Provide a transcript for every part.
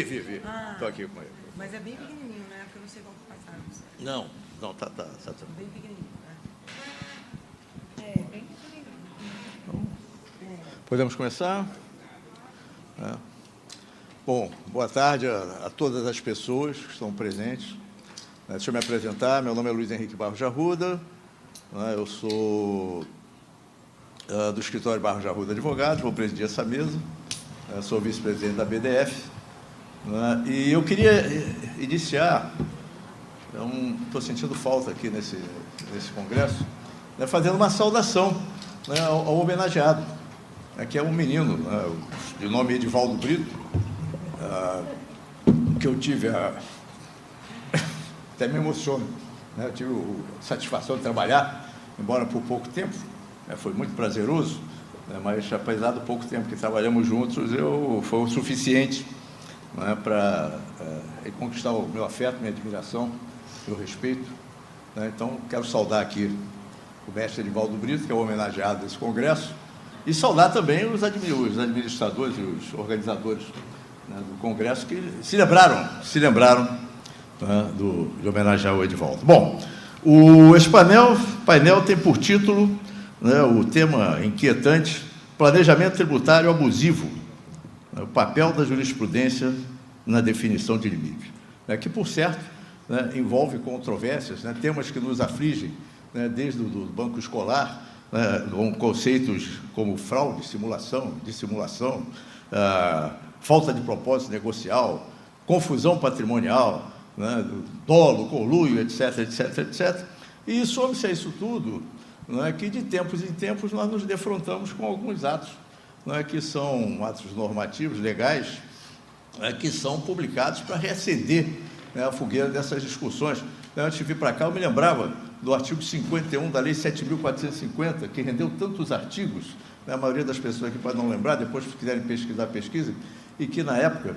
Vi. Estou aqui com ele. Mas é bem pequenininho, né? Porque eu não sei qual que passaram. Não, tá. Bem pequenininho, né? É, bem pequenininho. Podemos começar? Bom, boa tarde a todas as pessoas que estão presentes. Deixa eu me apresentar. Meu nome é Luiz Henrique Barros de Arruda. Eu sou do escritório Barros de Arruda Advogados, vou presidir essa mesa. Sou vice-presidente da BDF. E eu queria iniciar, estou sentindo falta aqui nesse congresso, fazendo uma saudação ao homenageado, que é um menino, de nome Edivaldo Brito, que eu tive até me emociono, eu tive a satisfação de trabalhar, embora por pouco tempo, foi muito prazeroso, mas apesar do pouco tempo que trabalhamos juntos, foi o suficiente para conquistar o meu afeto, minha admiração, meu respeito. Então, quero saudar aqui o mestre Edivaldo Brito, que é o homenageado desse congresso, e saudar também os administradores e os organizadores do congresso que se lembraram de homenagear o Edivaldo. Bom, esse painel tem por título o tema inquietante: planejamento tributário abusivo, o papel da jurisprudência na definição de limites, que, por certo, envolve controvérsias, temas que nos afligem, desde o banco escolar, com conceitos como fraude, simulação, dissimulação, falta de propósito negocial, confusão patrimonial, dolo, conluio, etc. E some-se a isso tudo, que de tempos em tempos nós nos defrontamos com alguns atos, que são atos normativos, legais, que são publicados para reacender a fogueira dessas discussões. Antes de vir para cá, eu me lembrava do artigo 51 da Lei 7.450, que rendeu tantos artigos, a maioria das pessoas aqui pode não lembrar, depois, se quiserem pesquisar, pesquisem, e que, na época,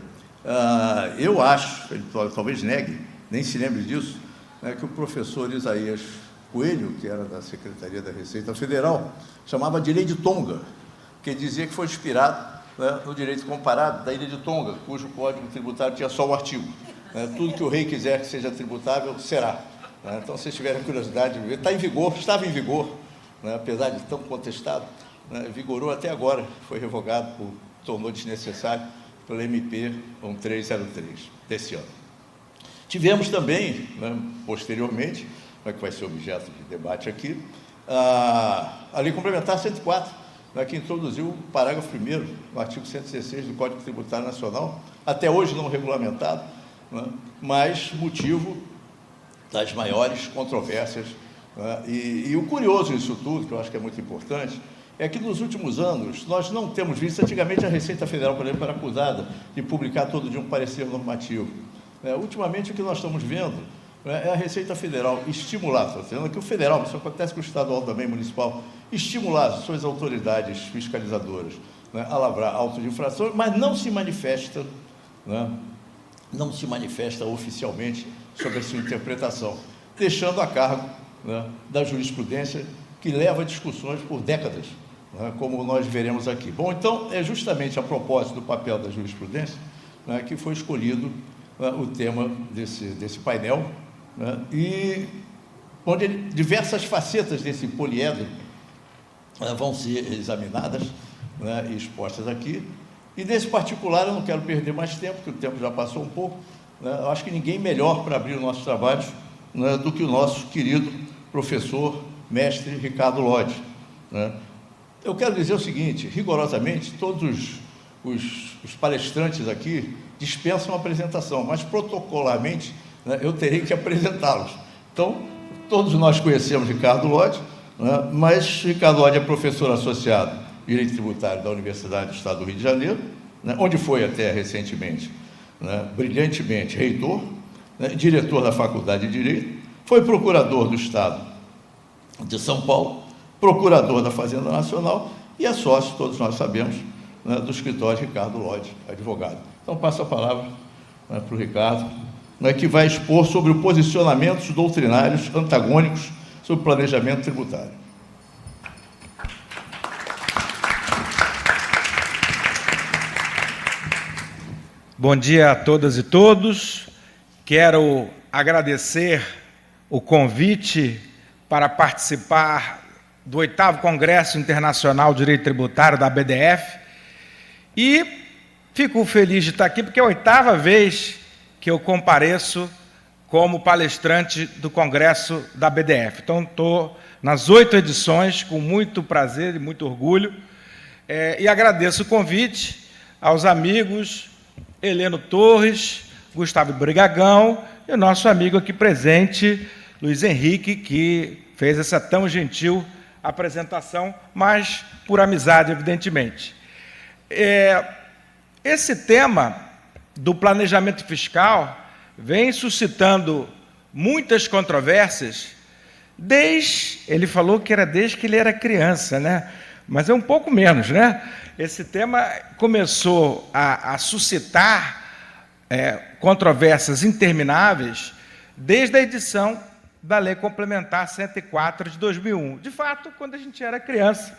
eu acho, ele talvez negue, nem se lembre disso, que o professor Isaías Coelho, que era da Secretaria da Receita Federal, chamava de Lei de Tonga, que dizia que foi inspirado no direito comparado da Ilha de Tonga, cujo código tributário tinha só um artigo. Tudo que o rei quiser que seja tributável, será. Então, se vocês tiverem curiosidade de ver, estava em vigor, apesar de tão contestado, vigorou até agora, foi revogado, tornou desnecessário pela MP 1303 desse ano. Tivemos também, posteriormente, que vai ser objeto de debate aqui, a Lei Complementar 104, que introduziu o parágrafo 1º no artigo 116 do Código Tributário Nacional, até hoje não regulamentado, mas motivo das maiores controvérsias. E o curioso disso tudo, que eu acho que é muito importante, é que nos últimos anos nós não temos visto. Antigamente a Receita Federal, por exemplo, era acusada de publicar todo dia um parecer normativo. Ultimamente o que nós estamos vendo é a Receita Federal estimular, estou dizendo que o federal, isso acontece com o estadual também, municipal, estimular suas autoridades fiscalizadoras a lavrar autos de infração, mas não se manifesta oficialmente sobre a sua interpretação, deixando a cargo da jurisprudência que leva discussões por décadas, como nós veremos aqui. Bom, então, é justamente a propósito do papel da jurisprudência que foi escolhido o tema desse painel, e onde diversas facetas desse poliedro vão ser examinadas e expostas aqui. E nesse particular eu não quero perder mais tempo, porque o tempo já passou um pouco. Eu acho que ninguém melhor para abrir os nossos trabalhos do que o nosso querido professor, mestre Ricardo Lodge. Eu quero dizer o seguinte: rigorosamente, todos os palestrantes aqui dispensam a apresentação, mas protocolarmente eu terei que apresentá-los. Então, todos nós conhecemos Ricardo Lodge, mas Ricardo Lodge é professor associado de Direito Tributário da Universidade do Estado do Rio de Janeiro, onde foi até recentemente, brilhantemente, reitor, diretor da Faculdade de Direito, foi procurador do Estado de São Paulo, procurador da Fazenda Nacional e é sócio, todos nós sabemos, do escritório Ricardo Lodge, advogado. Então, passo a palavra para o Ricardo, que vai expor sobre os posicionamentos doutrinários antagônicos sobre o planejamento tributário. Bom dia a todas e todos. Quero agradecer o convite para participar do 8º Congresso Internacional de Direito Tributário da ABDF e fico feliz de estar aqui porque é a 8ª vez que eu compareço como palestrante do Congresso da ABDF. Então, estou nas 8 edições com muito prazer e muito orgulho e agradeço o convite aos amigos Heleno Torres, Gustavo Brigagão e o nosso amigo aqui presente, Luiz Henrique, que fez essa tão gentil apresentação, mas por amizade, evidentemente. Esse tema do planejamento fiscal vem suscitando muitas controvérsias ele falou que era desde que ele era criança, né? Mas é um pouco menos, né? Esse tema começou a suscitar controvérsias intermináveis desde a edição da Lei Complementar 104 de 2001. De fato, quando a gente era criança,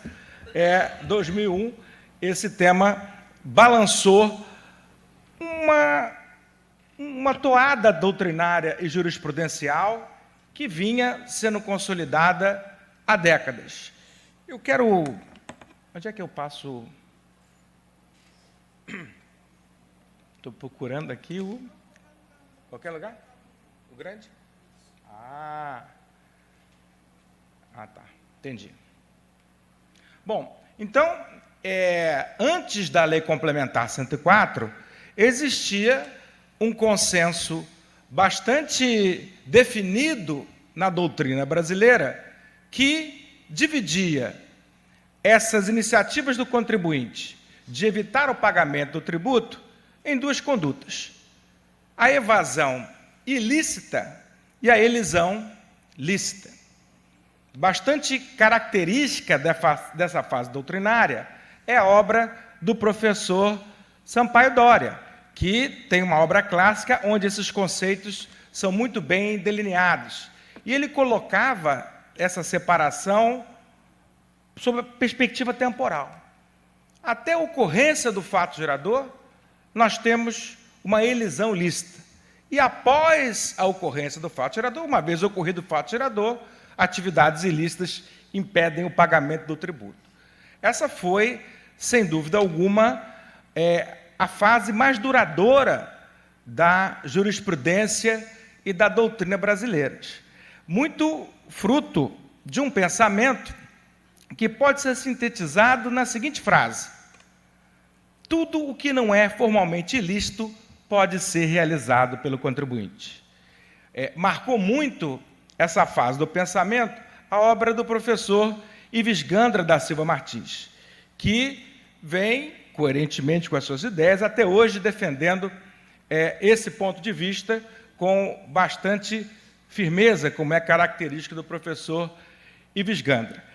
2001, esse tema balançou uma toada doutrinária e jurisprudencial que vinha sendo consolidada há décadas. Eu quero... Onde é que eu passo? Estou procurando aqui o... Qualquer lugar? O grande? Ah, tá. Entendi. Bom, então, antes da Lei Complementar 104, existia um consenso bastante definido na doutrina brasileira que dividia essas iniciativas do contribuinte de evitar o pagamento do tributo em 2 condutas: a evasão ilícita e a elisão lícita. Bastante característica dessa fase doutrinária é a obra do professor Sampaio Dória, que tem uma obra clássica onde esses conceitos são muito bem delineados. E ele colocava essa separação sob a perspectiva temporal. Até a ocorrência do fato gerador, nós temos uma elisão lícita. E após a ocorrência do fato gerador, uma vez ocorrido o fato gerador, atividades ilícitas impedem o pagamento do tributo. Essa foi, sem dúvida alguma, a fase mais duradoura da jurisprudência e da doutrina brasileiras. Muito fruto de um pensamento que pode ser sintetizado na seguinte frase: tudo o que não é formalmente ilícito pode ser realizado pelo contribuinte. Marcou muito essa fase do pensamento a obra do professor Ives Gandra da Silva Martins, que vem, coerentemente com as suas ideias, até hoje defendendo esse ponto de vista com bastante firmeza, como é característica do professor Ives Gandra.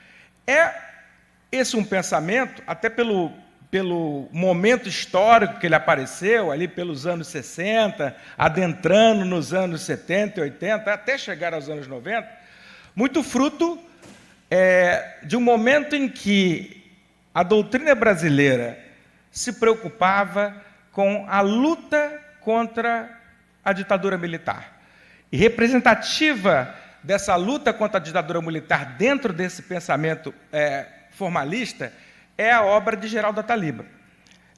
Esse um pensamento, até pelo momento histórico que ele apareceu, ali pelos anos 60, adentrando nos anos 70 e 80, até chegar aos anos 90, muito fruto de um momento em que a doutrina brasileira se preocupava com a luta contra a ditadura militar. E representativa dessa luta contra a ditadura militar dentro desse pensamento formalista é a obra de Geraldo Ataliba.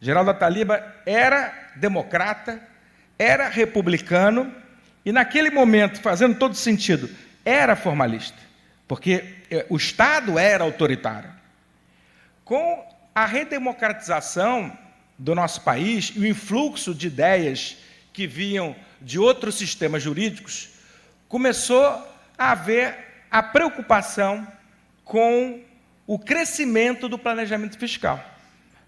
Geraldo Ataliba era democrata, era republicano e, naquele momento, fazendo todo sentido, era formalista, porque o Estado era autoritário. Com a redemocratização do nosso país e o influxo de ideias que vinham de outros sistemas jurídicos, começou a haver a preocupação com o crescimento do planejamento fiscal,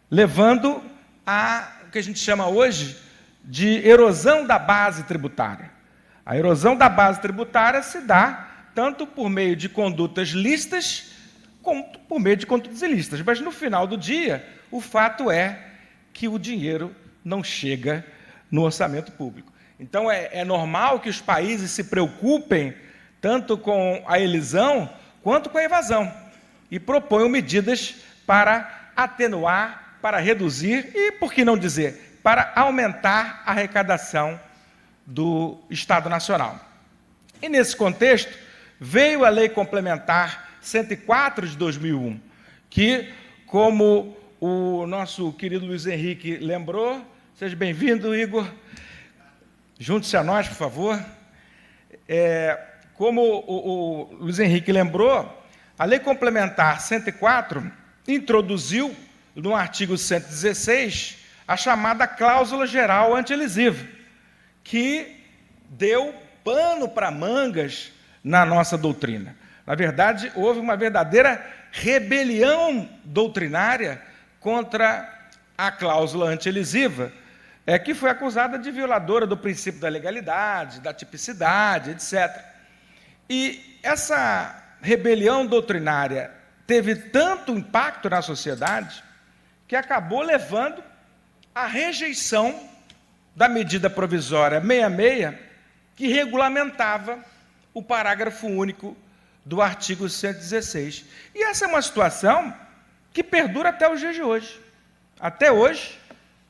levando a o que a gente chama hoje de erosão da base tributária. A erosão da base tributária se dá tanto por meio de condutas lícitas, como por meio de condutas ilícitas. Mas, no final do dia, o fato é que o dinheiro não chega no orçamento público. Então, é normal que os países se preocupem tanto com a elisão quanto com a evasão, e proponham medidas para atenuar, para reduzir e, por que não dizer, para aumentar a arrecadação do Estado Nacional. E, nesse contexto, veio a Lei Complementar 104 de 2001, que, como o nosso querido Luiz Henrique lembrou, seja bem-vindo, Igor, junte-se a nós, por favor. Como o Luiz Henrique lembrou, a Lei Complementar 104 introduziu, no artigo 116, a chamada cláusula geral antielisiva, que deu pano para mangas na nossa doutrina. Na verdade, houve uma verdadeira rebelião doutrinária contra a cláusula antielisiva, que foi acusada de violadora do princípio da legalidade, da tipicidade, etc. E essa rebelião doutrinária teve tanto impacto na sociedade que acabou levando à rejeição da medida provisória 66, que regulamentava o parágrafo único do artigo 116. E essa é uma situação que perdura até os dias de hoje. Até hoje,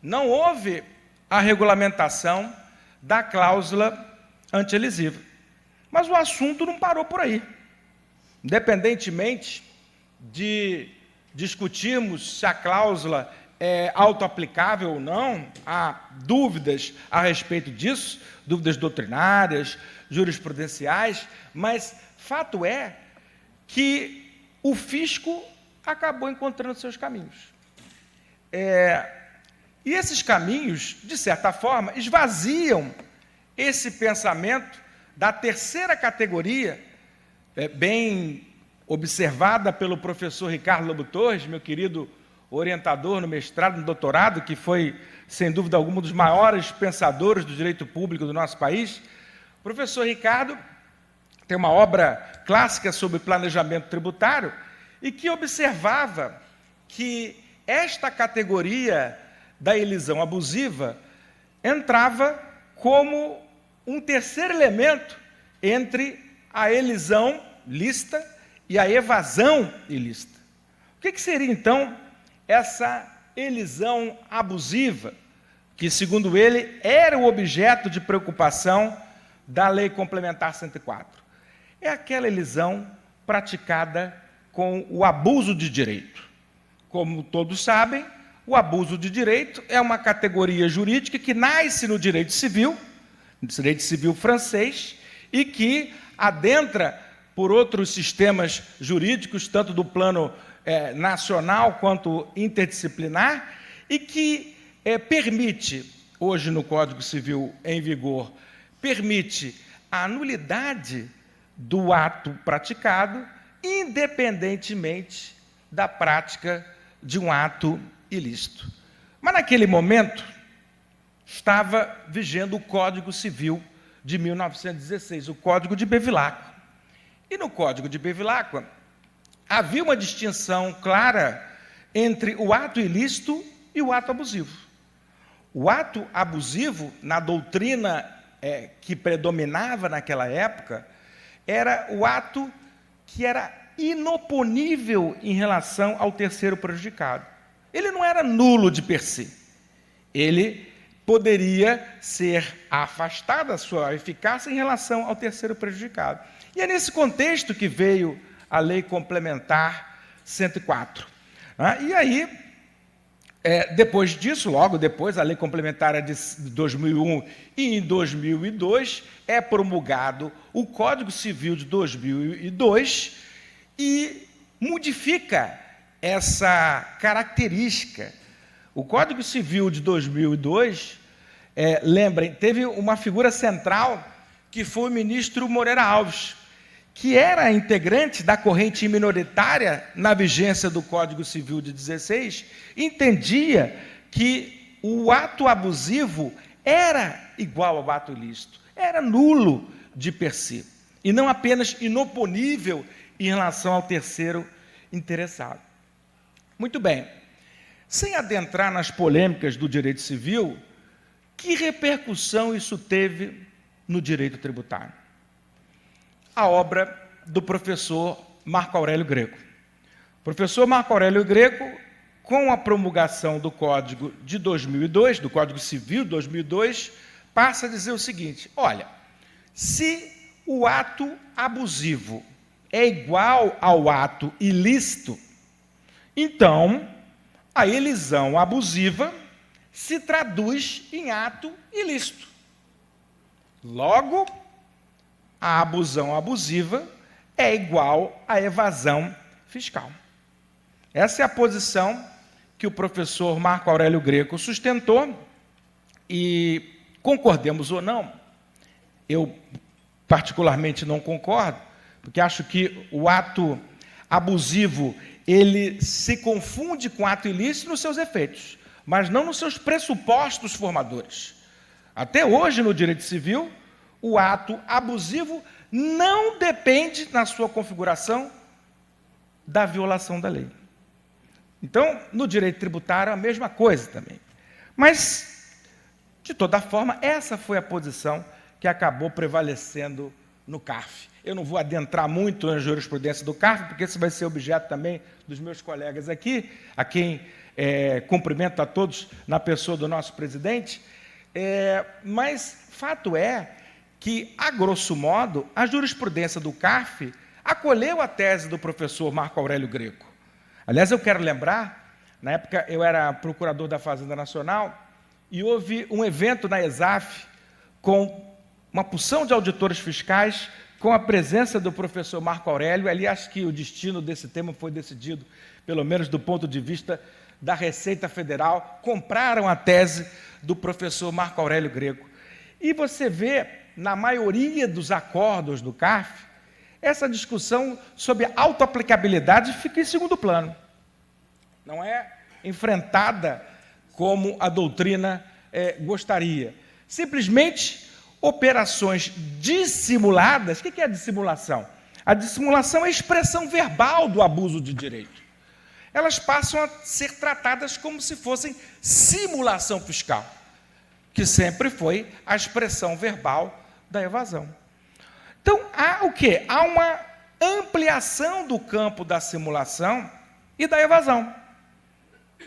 não houve a regulamentação da cláusula antielisiva. Mas o assunto não parou por aí. Independentemente de discutirmos se a cláusula é autoaplicável ou não, há dúvidas a respeito disso, dúvidas doutrinárias, jurisprudenciais, mas fato é que o fisco acabou encontrando seus caminhos. E esses caminhos, de certa forma, esvaziam esse pensamento da terceira categoria, bem observada pelo professor Ricardo Lobo Torres, meu querido orientador no mestrado, no doutorado, que foi, sem dúvida alguma, um dos maiores pensadores do direito público do nosso país. O professor Ricardo tem uma obra clássica sobre planejamento tributário e que observava que esta categoria da elisão abusiva entrava como um terceiro elemento entre a elisão lícita e a evasão ilícita. O que seria, então, essa elisão abusiva, que, segundo ele, era o objeto de preocupação da Lei Complementar 104? É aquela elisão praticada com o abuso de direito. Como todos sabem, o abuso de direito é uma categoria jurídica que nasce no direito civil francês, e que adentra por outros sistemas jurídicos, tanto do plano nacional quanto interdisciplinar, e que permite, hoje no Código Civil em vigor, permite a nulidade do ato praticado, independentemente da prática de um ato ilícito. Mas, naquele momento, estava vigendo o Código Civil de 1916, o Código de Bevilacqua. E no Código de Bevilacqua havia uma distinção clara entre o ato ilícito e o ato abusivo. O ato abusivo, na doutrina que predominava naquela época, era o ato que era inoponível em relação ao terceiro prejudicado. Ele não era nulo de per se. Ele poderia ser afastado da sua eficácia em relação ao terceiro prejudicado. E é nesse contexto que veio a Lei Complementar 104. E aí, depois disso, logo depois, a Lei Complementar é de 2001, e em 2002 é promulgado o Código Civil de 2002 e modifica essa característica. O Código Civil de 2002, lembrem, teve uma figura central que foi o ministro Moreira Alves, que era integrante da corrente minoritária na vigência do Código Civil de 16, entendia que o ato abusivo era igual ao ato ilícito, era nulo de per se, e não apenas inoponível em relação ao terceiro interessado. Muito bem, sem adentrar nas polêmicas do direito civil, que repercussão isso teve no direito tributário? A obra do professor Marco Aurélio Greco. O professor Marco Aurélio Greco com a promulgação do Código de 2002, do Código Civil de 2002, passa a dizer o seguinte: olha, se o ato abusivo é igual ao ato ilícito, então a elisão abusiva se traduz em ato ilícito. Logo, a abusão abusiva é igual à evasão fiscal. Essa é a posição que o professor Marco Aurélio Greco sustentou, e concordemos ou não, eu particularmente não concordo, porque acho que o ato abusivo ele se confunde com o ato ilícito nos seus efeitos, mas não nos seus pressupostos formadores. Até hoje, no direito civil, o ato abusivo não depende, na sua configuração, da violação da lei. Então, no direito tributário, a mesma coisa também. Mas, de toda forma, essa foi a posição que acabou prevalecendo no CARF. Eu não vou adentrar muito na jurisprudência do CARF, porque isso vai ser objeto também dos meus colegas aqui, a quem cumprimento a todos na pessoa do nosso presidente, mas fato é que, a grosso modo, a jurisprudência do CARF acolheu a tese do professor Marco Aurélio Greco. Aliás, eu quero lembrar, na época eu era procurador da Fazenda Nacional, e houve um evento na ESAF com uma porção de auditores fiscais, com a presença do professor Marco Aurélio. Ali acho que o destino desse tema foi decidido, pelo menos do ponto de vista da Receita Federal, compraram a tese do professor Marco Aurélio Greco. E você vê, na maioria dos acordos do CARF, essa discussão sobre a autoaplicabilidade fica em segundo plano. Não é enfrentada como a doutrina gostaria. Simplesmente operações dissimuladas. O que é a dissimulação? A dissimulação é a expressão verbal do abuso de direito. Elas passam a ser tratadas como se fossem simulação fiscal, que sempre foi a expressão verbal da evasão. Então, há o quê? Há uma ampliação do campo da simulação e da evasão.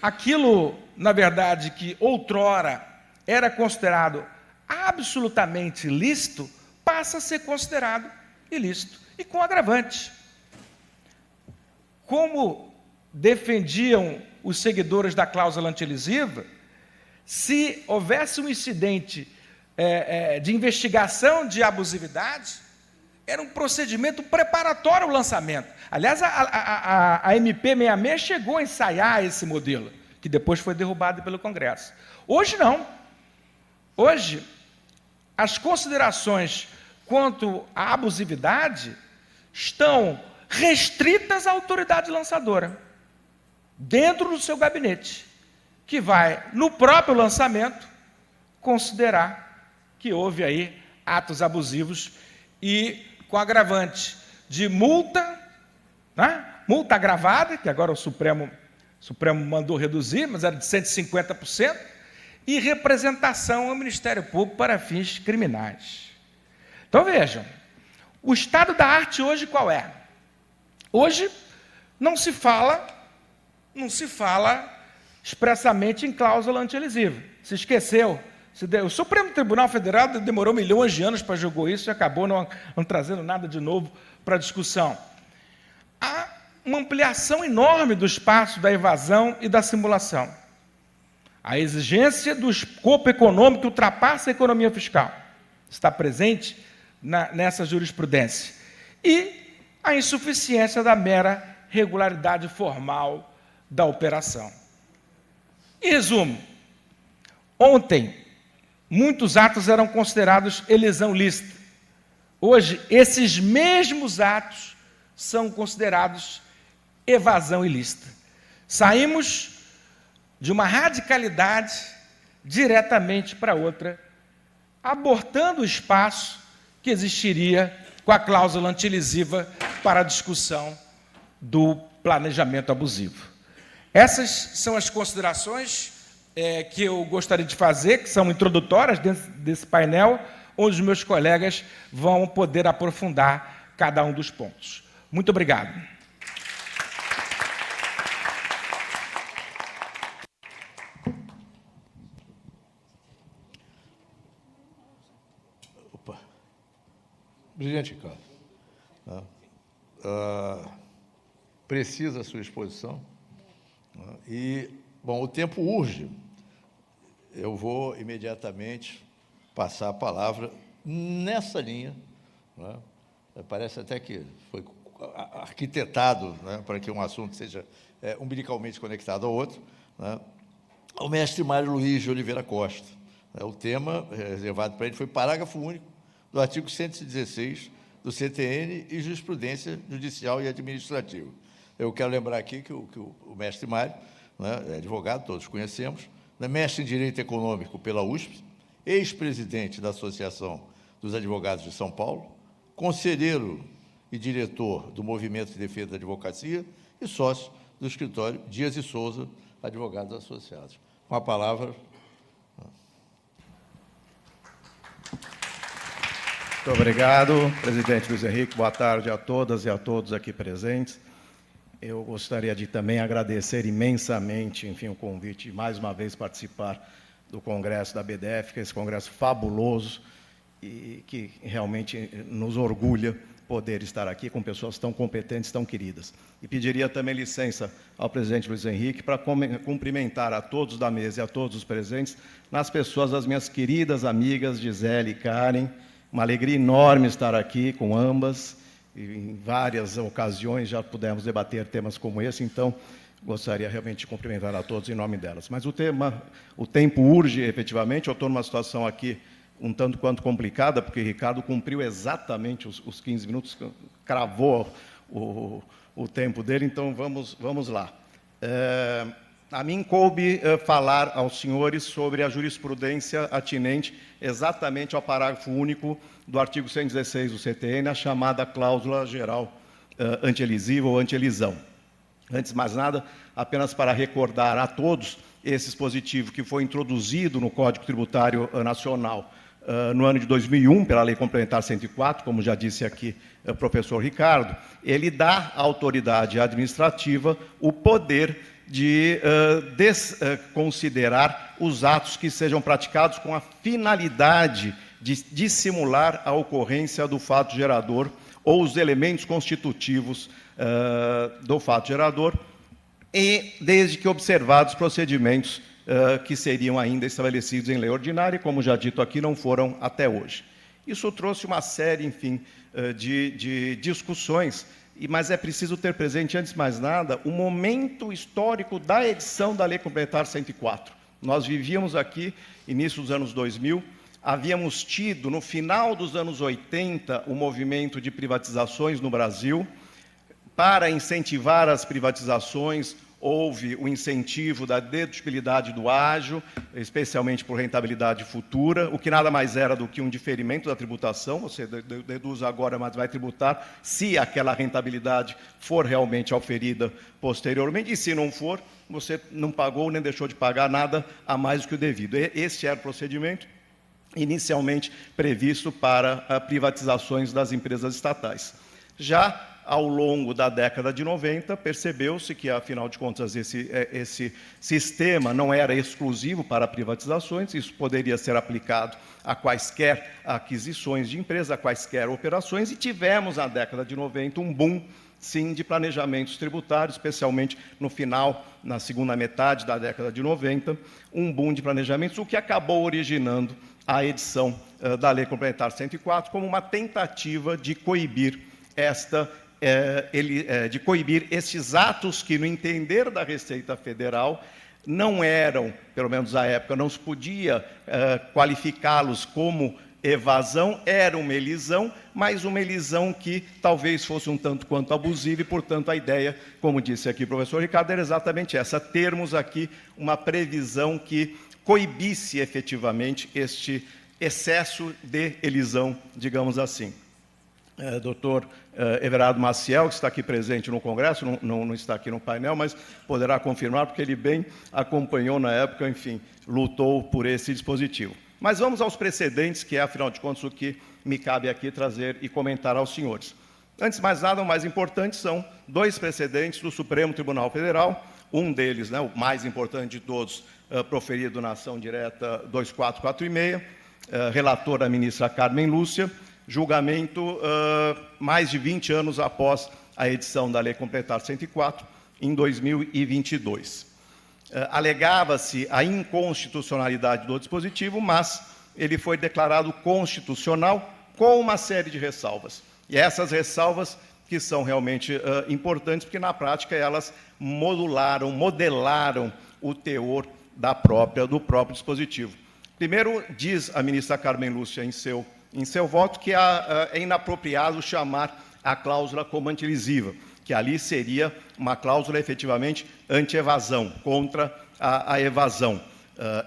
Aquilo, na verdade, que outrora era considerado absolutamente lícito, passa a ser considerado ilícito, e com agravante. Como defendiam os seguidores da cláusula antilesiva, se houvesse um incidente de investigação de abusividade, era um procedimento preparatório ao lançamento. Aliás, a MP66 chegou a ensaiar esse modelo, que depois foi derrubado pelo Congresso. Hoje não. Hoje, as considerações quanto à abusividade estão restritas à autoridade lançadora, dentro do seu gabinete, que vai, no próprio lançamento, considerar que houve aí atos abusivos e com agravante de multa, né? Multa agravada, que agora o Supremo mandou reduzir, mas era de 150%, e representação ao Ministério Público para fins criminais. Então, vejam, o estado da arte hoje qual é? Hoje não se fala expressamente em cláusula antilesiva. Se esqueceu. O Supremo Tribunal Federal demorou milhões de anos para julgar isso e acabou não trazendo nada de novo para a discussão. Há uma ampliação enorme do espaço da evasão e da simulação. A exigência do escopo econômico ultrapassa a economia fiscal. Está presente nessa jurisprudência. E a insuficiência da mera regularidade formal da operação. Em resumo, ontem, muitos atos eram considerados elisão lícita. Hoje, esses mesmos atos são considerados evasão ilícita. Saímos de uma radicalidade diretamente para outra, abortando o espaço que existiria com a cláusula antilesiva para a discussão do planejamento abusivo. Essas são as considerações que eu gostaria de fazer, que são introdutórias desse painel, onde os meus colegas vão poder aprofundar cada um dos pontos. Muito obrigado. Presidente Ricardo, né, precisa a sua exposição, né, e, bom, o tempo urge. Eu vou imediatamente passar a palavra nessa linha, né, parece até que foi arquitetado, né, para que um assunto seja umbilicalmente conectado ao outro, né, ao mestre Mário Luiz de Oliveira Costa. O tema reservado para ele foi parágrafo único do artigo 116 do CTN e jurisprudência judicial e administrativa. Eu quero lembrar aqui que o mestre Mário, né, é advogado, todos conhecemos, né, mestre em Direito Econômico pela USP, ex-presidente da Associação dos Advogados de São Paulo, conselheiro e diretor do Movimento de Defesa da Advocacia e sócio do escritório Dias e Souza, Advogados Associados. Com a palavra. Muito obrigado, presidente Luiz Henrique. Boa tarde a todas e a todos aqui presentes. Eu gostaria de também agradecer imensamente, enfim, o convite de mais uma vez participar do congresso da BDF, que é esse congresso fabuloso e que realmente nos orgulha poder estar aqui com pessoas tão competentes, tão queridas. E pediria também licença ao presidente Luiz Henrique para cumprimentar a todos da mesa e a todos os presentes, nas pessoas das minhas queridas amigas Gisele e Karen. Uma alegria enorme estar aqui com ambas, e em várias ocasiões já pudemos debater temas como esse, então gostaria realmente de cumprimentar a todos em nome delas. Mas o tempo urge, efetivamente. Eu estou numa situação aqui um tanto quanto complicada, porque o Ricardo cumpriu exatamente os 15 minutos, cravou o tempo dele, então vamos lá. A mim coube falar aos senhores sobre a jurisprudência atinente exatamente ao parágrafo único do artigo 116 do CTN, a chamada cláusula geral antielisiva ou antielisão. Antes de mais nada, apenas para recordar a todos esse dispositivo que foi introduzido no Código Tributário Nacional no ano de 2001, pela Lei Complementar 104, como já disse aqui o professor Ricardo, ele dá à autoridade administrativa o poder de desconsiderar os atos que sejam praticados com a finalidade de dissimular a ocorrência do fato gerador ou os elementos constitutivos do fato gerador, e desde que observados procedimentos que seriam ainda estabelecidos em lei ordinária, e, como já dito aqui, não foram até hoje. Isso trouxe uma série, enfim, de discussões, mas é preciso ter presente, antes de mais nada, o momento histórico da edição da Lei Complementar 104. Nós vivíamos aqui, início dos anos 2000, havíamos tido, no final dos anos 80, o movimento de privatizações no Brasil. Para incentivar as privatizações, houve o incentivo da dedutíbilidade do ágio, especialmente por rentabilidade futura, o que nada mais era do que um diferimento da tributação. Você deduz agora, mas vai tributar se aquela rentabilidade for realmente auferida posteriormente, e se não for, você não pagou nem deixou de pagar nada a mais do que o devido. Esse era o procedimento inicialmente previsto para privatizações das empresas estatais. Já ao longo da década de 90, percebeu-se que, afinal de contas, esse sistema não era exclusivo para privatizações, isso poderia ser aplicado a quaisquer aquisições de empresas, a quaisquer operações, e tivemos, na década de 90, um boom, sim, de planejamentos tributários, especialmente no final, na segunda metade da década de 90, um boom de planejamentos, o que acabou originando a edição da Lei Complementar 104 como uma tentativa de coibir de coibir esses atos que, no entender da Receita Federal, não eram, pelo menos à época, não se podia qualificá-los como evasão, era uma elisão, mas uma elisão que talvez fosse um tanto quanto abusiva, e, portanto, a ideia, como disse aqui o professor Ricardo, era exatamente essa: termos aqui uma previsão que coibisse efetivamente este excesso de elisão, digamos assim. Dr. Everardo Maciel, que está aqui presente no Congresso, não está aqui no painel, mas poderá confirmar, porque ele bem acompanhou na época, enfim, lutou por esse dispositivo. Mas vamos aos precedentes, que é, afinal de contas, o que me cabe aqui trazer e comentar aos senhores. Antes de mais nada, o mais importante são dois precedentes do Supremo Tribunal Federal, um deles, o mais importante de todos, proferido na ação direta 2446, relatora a ministra Carmen Lúcia, julgamento mais de 20 anos após a edição da Lei Complementar 104, em 2022. Alegava-se a inconstitucionalidade do dispositivo, mas ele foi declarado constitucional com uma série de ressalvas. E essas ressalvas que são realmente importantes, porque na prática elas modelaram o teor do próprio dispositivo. Primeiro, diz a ministra Carmen Lúcia em seu voto que é inapropriado chamar a cláusula como antilesiva, que ali seria uma cláusula efetivamente anti-evasão, contra a evasão,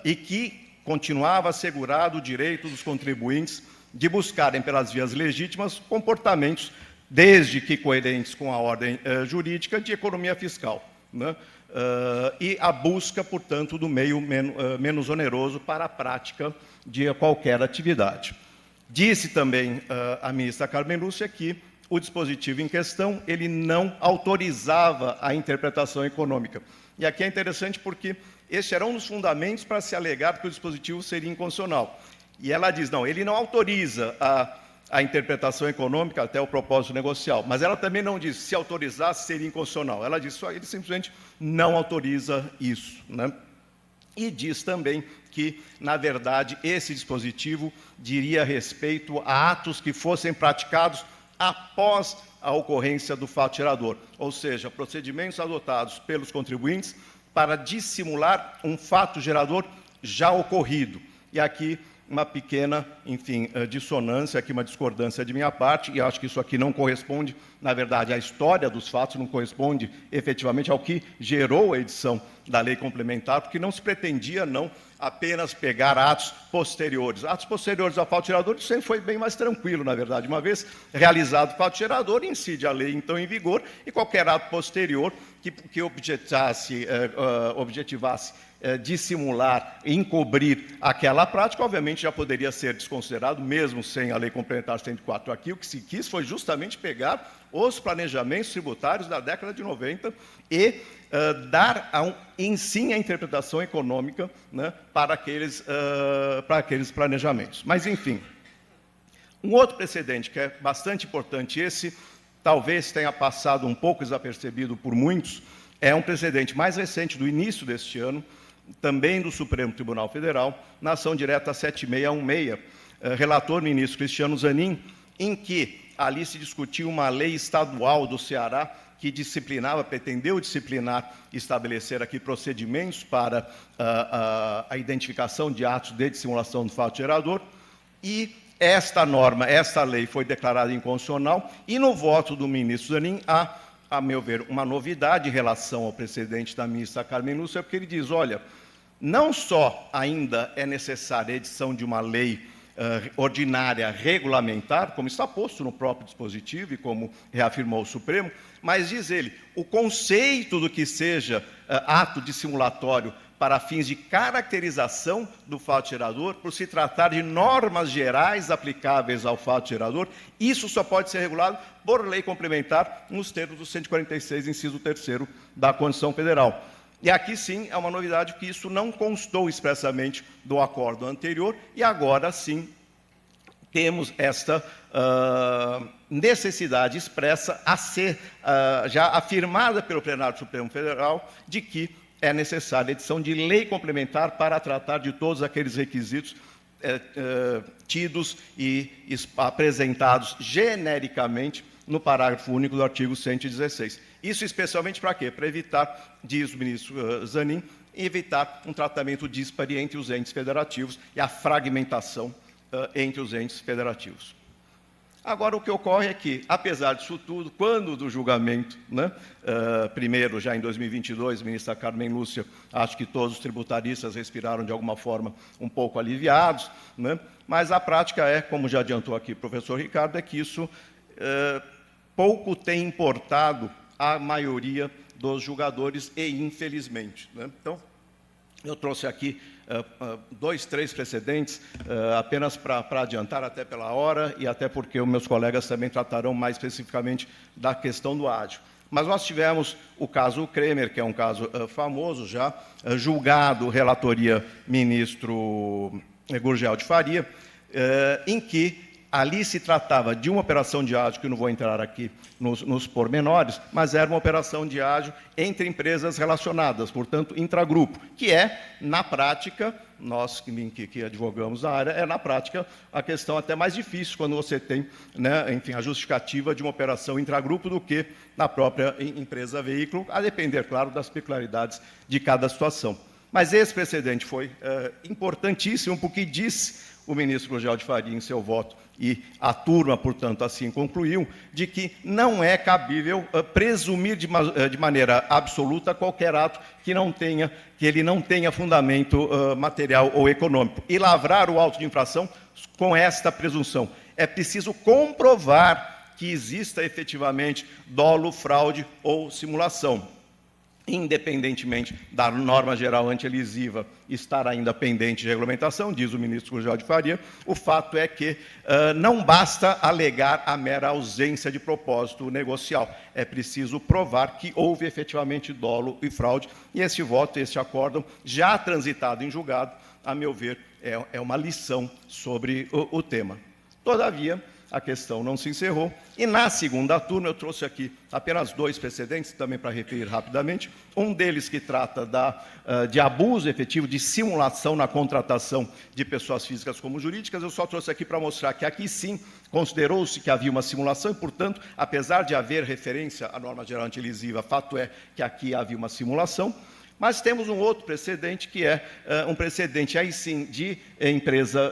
e que continuava assegurado o direito dos contribuintes de buscarem pelas vias legítimas comportamentos, desde que coerentes com a ordem jurídica, de economia fiscal, né? E a busca, portanto, do meio menos oneroso para a prática de qualquer atividade. Disse também a ministra Carmen Lúcia que o dispositivo em questão ele não autorizava a interpretação econômica. E aqui é interessante porque este era um dos fundamentos para se alegar que o dispositivo seria inconstitucional. E ela diz, não, ele não autoriza a interpretação econômica até o propósito negocial, mas ela também não diz se autorizasse seria inconstitucional. Ela diz só ele simplesmente não autoriza isso, né? E diz também que, na verdade, esse dispositivo diria respeito a atos que fossem praticados após a ocorrência do fato gerador, ou seja, procedimentos adotados pelos contribuintes para dissimular um fato gerador já ocorrido. E aqui uma pequena, enfim, dissonância, aqui uma discordância de minha parte, e acho que isso aqui não corresponde, na verdade, à história dos fatos, não corresponde efetivamente ao que gerou a edição da lei complementar, porque não se pretendia, não, apenas pegar atos posteriores. Atos posteriores ao fato gerador, isso sempre foi bem mais tranquilo, na verdade. Uma vez realizado o fato gerador, incide a lei, então, em vigor, e qualquer ato posterior que objetivasse dissimular, encobrir aquela prática, obviamente já poderia ser desconsiderado, mesmo sem a Lei Complementar 104. Aqui o que se quis foi justamente pegar os planejamentos tributários da década de 90 e dar em si a interpretação econômica, né, para aqueles planejamentos. Mas, enfim, um outro precedente que é bastante importante, esse talvez tenha passado um pouco desapercebido por muitos, é um precedente mais recente, do início deste ano, também do Supremo Tribunal Federal, na ação direta 7616, relator ministro Cristiano Zanin, em que ali se discutiu uma lei estadual do Ceará que pretendeu disciplinar e estabelecer aqui procedimentos para a identificação de atos de dissimulação do fato gerador, e esta lei foi declarada inconstitucional, e no voto do ministro Zanin há, a meu ver, uma novidade em relação ao precedente da ministra Carmen Lúcia, porque ele diz, olha, não só ainda é necessária a edição de uma lei ordinária regulamentar, como está posto no próprio dispositivo e como reafirmou o Supremo, mas, diz ele, o conceito do que seja ato dissimulatório para fins de caracterização do fato gerador, por se tratar de normas gerais aplicáveis ao fato gerador, isso só pode ser regulado por lei complementar nos termos do 146, inciso 3º da Constituição Federal. E aqui, sim, é uma novidade que isso não constou expressamente do acordo anterior, e agora, sim, temos esta necessidade expressa a ser já afirmada pelo plenário do Supremo Federal, de que é necessária a edição de lei complementar para tratar de todos aqueles requisitos tidos e apresentados genericamente no parágrafo único do artigo 116. Isso especialmente para quê? Para evitar, diz o ministro Zanin, evitar um tratamento díspare entre os entes federativos e a fragmentação entre os entes federativos. Agora, o que ocorre é que, apesar disso tudo, quando do julgamento, né, primeiro, já em 2022, ministra Carmen Lúcia, acho que todos os tributaristas respiraram de alguma forma um pouco aliviados, né, mas a prática é, como já adiantou aqui o professor Ricardo, é que isso pouco tem importado à maioria dos julgadores, e infelizmente, né. Então, eu trouxe aqui 2, 3 precedentes, apenas para adiantar, até pela hora, e até porque os meus colegas também tratarão mais especificamente da questão do ágio. Mas nós tivemos o caso Kremer, que é um caso famoso já, julgado, relatoria ministro Gurgel de Faria, em que ali se tratava de uma operação de ágio, que eu não vou entrar aqui nos pormenores, mas era uma operação de ágio entre empresas relacionadas, portanto, intragrupo, que é, na prática, nós que advogamos na área, é, na prática, a questão até mais difícil quando você tem, né, enfim, a justificativa de uma operação intragrupo do que na própria empresa veículo, a depender, claro, das peculiaridades de cada situação. Mas esse precedente foi importantíssimo, porque disse o ministro Gurgel de Faria em seu voto, e a turma, portanto, assim concluiu, de que não é cabível presumir de maneira absoluta qualquer ato que ele não tenha fundamento material ou econômico. E lavrar o auto de infração com esta presunção. É preciso comprovar que exista efetivamente dolo, fraude ou simulação. Independentemente da norma geral antielisiva estar ainda pendente de regulamentação, diz o ministro Gurgel de Faria, o fato é que não basta alegar a mera ausência de propósito negocial. É preciso provar que houve efetivamente dolo e fraude, e esse voto, esse acórdão, já transitado em julgado, a meu ver, é uma lição sobre o tema. Todavia, a questão não se encerrou, e na segunda turma eu trouxe aqui apenas 2 precedentes, também para referir rapidamente, um deles que trata de abuso efetivo, de simulação na contratação de pessoas físicas como jurídicas. Eu só trouxe aqui para mostrar que aqui sim considerou-se que havia uma simulação e, portanto, apesar de haver referência à norma geral antielisiva, fato é que aqui havia uma simulação. Mas temos um outro precedente, que é um precedente, aí sim, de empresa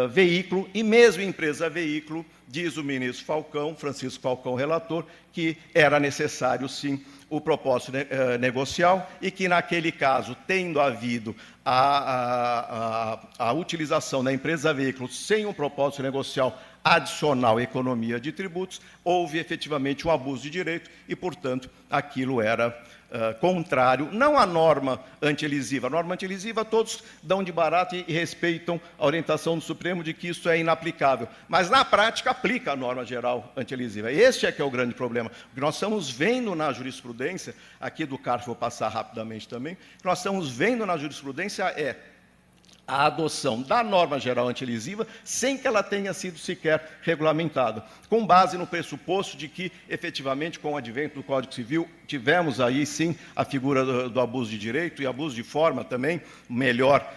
veículo, e mesmo empresa veículo, diz o ministro Falcão, Francisco Falcão, relator, que era necessário, sim, o propósito negocial, e que, naquele caso, tendo havido a utilização da empresa veículo sem um propósito negocial adicional à economia de tributos, houve efetivamente um abuso de direito e, portanto, aquilo era contrário, não à norma antielisiva. A norma antielisiva todos dão de barato e respeitam a orientação do Supremo de que isso é inaplicável, mas na prática aplica a norma geral antielisiva. Este é que é o grande problema. O que nós estamos vendo na jurisprudência, aqui do CARF vou passar rapidamente também, o que nós estamos vendo na jurisprudência é a adoção da norma geral antielisiva sem que ela tenha sido sequer regulamentada, com base no pressuposto de que, efetivamente, com o advento do Código Civil, tivemos aí, sim, a figura do abuso de direito e abuso de forma também, melhor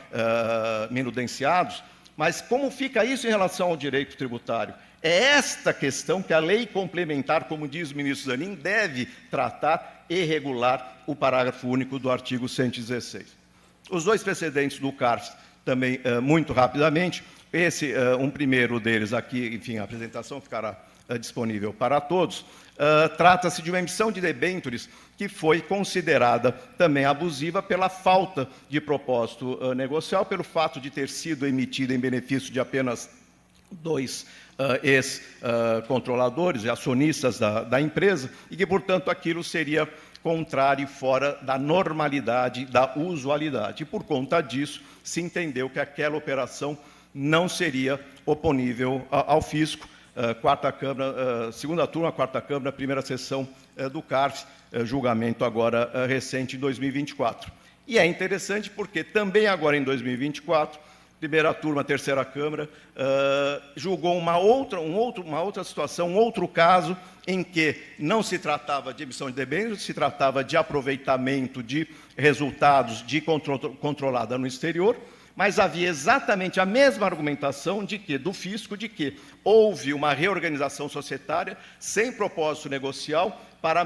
menudenciados. Mas como fica isso em relação ao direito tributário? É esta questão que a lei complementar, como diz o ministro Zanin, deve tratar e regular o parágrafo único do artigo 116. Os 2 precedentes do CARF, também muito rapidamente, um primeiro deles aqui, enfim, a apresentação ficará disponível para todos, trata-se de uma emissão de debêntures que foi considerada também abusiva pela falta de propósito negocial, pelo fato de ter sido emitida em benefício de apenas 2 ex-controladores e acionistas da empresa, e que, portanto, aquilo seria contrário e fora da normalidade, da usualidade. E, por conta disso, se entendeu que aquela operação não seria oponível ao fisco. Segunda turma, 4ª Câmara, primeira sessão do CARF, julgamento agora recente, em 2024. E é interessante porque também agora em 2024, primeira turma, 3ª Câmara, julgou uma outra situação, um outro caso, em que não se tratava de emissão de debêntures, se tratava de aproveitamento de resultados de controlada no exterior, mas havia exatamente a mesma argumentação do fisco, de que houve uma reorganização societária sem propósito negocial para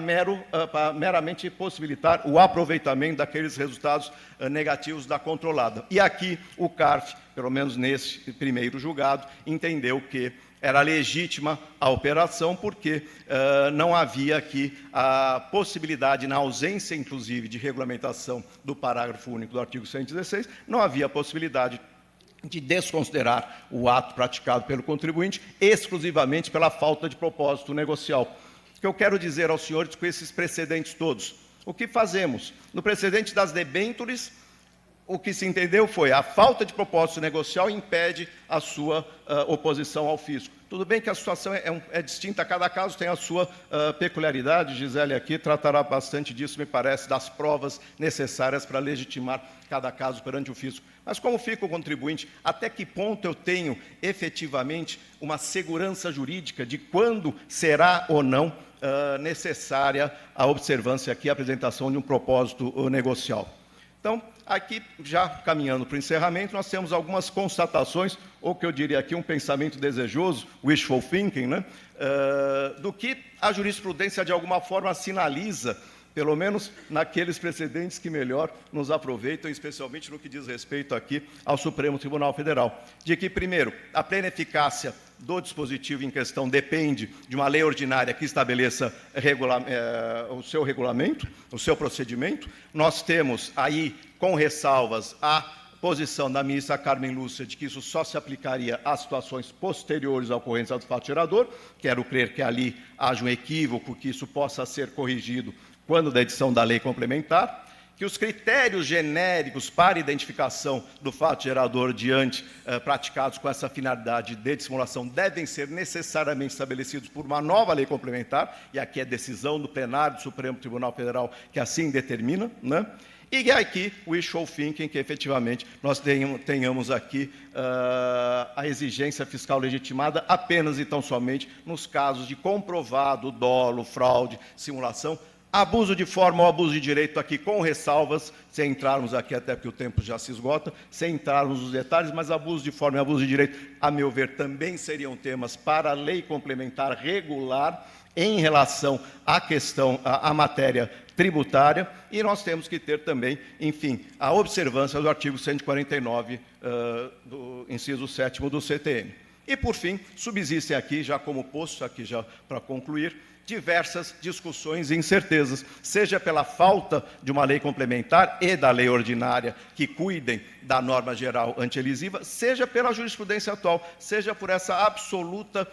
meramente possibilitar o aproveitamento daqueles resultados negativos da controlada. E aqui o CARF, pelo menos nesse primeiro julgado, entendeu que era legítima a operação, porque não havia aqui a possibilidade, na ausência, inclusive, de regulamentação do parágrafo único do artigo 116, não havia a possibilidade de desconsiderar o ato praticado pelo contribuinte exclusivamente pela falta de propósito negocial. O que eu quero dizer aos senhores com esses precedentes todos? O que fazemos? No precedente das debêntures, o que se entendeu foi a falta de propósito negocial impede a sua oposição ao fisco. Tudo bem que a situação é distinta, cada caso tem a sua peculiaridade, Gisele aqui tratará bastante disso, me parece, das provas necessárias para legitimar cada caso perante o fisco. Mas como fica o contribuinte? Até que ponto eu tenho, efetivamente, uma segurança jurídica de quando será ou não necessária a observância aqui, a apresentação de um propósito negocial? Então, aqui, já caminhando para o encerramento, nós temos algumas constatações, ou que eu diria aqui um pensamento desejoso, wishful thinking, né, do que a jurisprudência, de alguma forma, sinaliza, pelo menos naqueles precedentes que melhor nos aproveitam, especialmente no que diz respeito aqui ao Supremo Tribunal Federal. De que, primeiro, a plena eficácia do dispositivo em questão depende de uma lei ordinária que estabeleça o seu regulamento, o seu procedimento. Nós temos aí, com ressalvas, a posição da ministra Carmen Lúcia de que isso só se aplicaria às situações posteriores à ocorrência do fato gerador. Quero crer que ali haja um equívoco, que isso possa ser corrigido quando da edição da lei complementar, que os critérios genéricos para identificação do fato gerador praticados com essa finalidade de dissimulação devem ser necessariamente estabelecidos por uma nova lei complementar, e aqui é decisão do plenário do Supremo Tribunal Federal que assim determina, né? E aqui o wishful thinking, que efetivamente nós tenhamos aqui a exigência fiscal legitimada apenas e tão somente nos casos de comprovado dolo, fraude, simulação, abuso de forma ou abuso de direito aqui com ressalvas, sem entrarmos aqui, até porque o tempo já se esgota, sem entrarmos nos detalhes, mas abuso de forma e abuso de direito, a meu ver, também seriam temas para a lei complementar regular em relação à questão, à matéria tributária, e nós temos que ter também, enfim, a observância do artigo 149, do inciso 7º do CTN. E, por fim, subsistem aqui, já como posto, aqui já para concluir, diversas discussões e incertezas, seja pela falta de uma lei complementar e da lei ordinária que cuidem da norma geral antielisiva, seja pela jurisprudência atual, seja por essa absoluta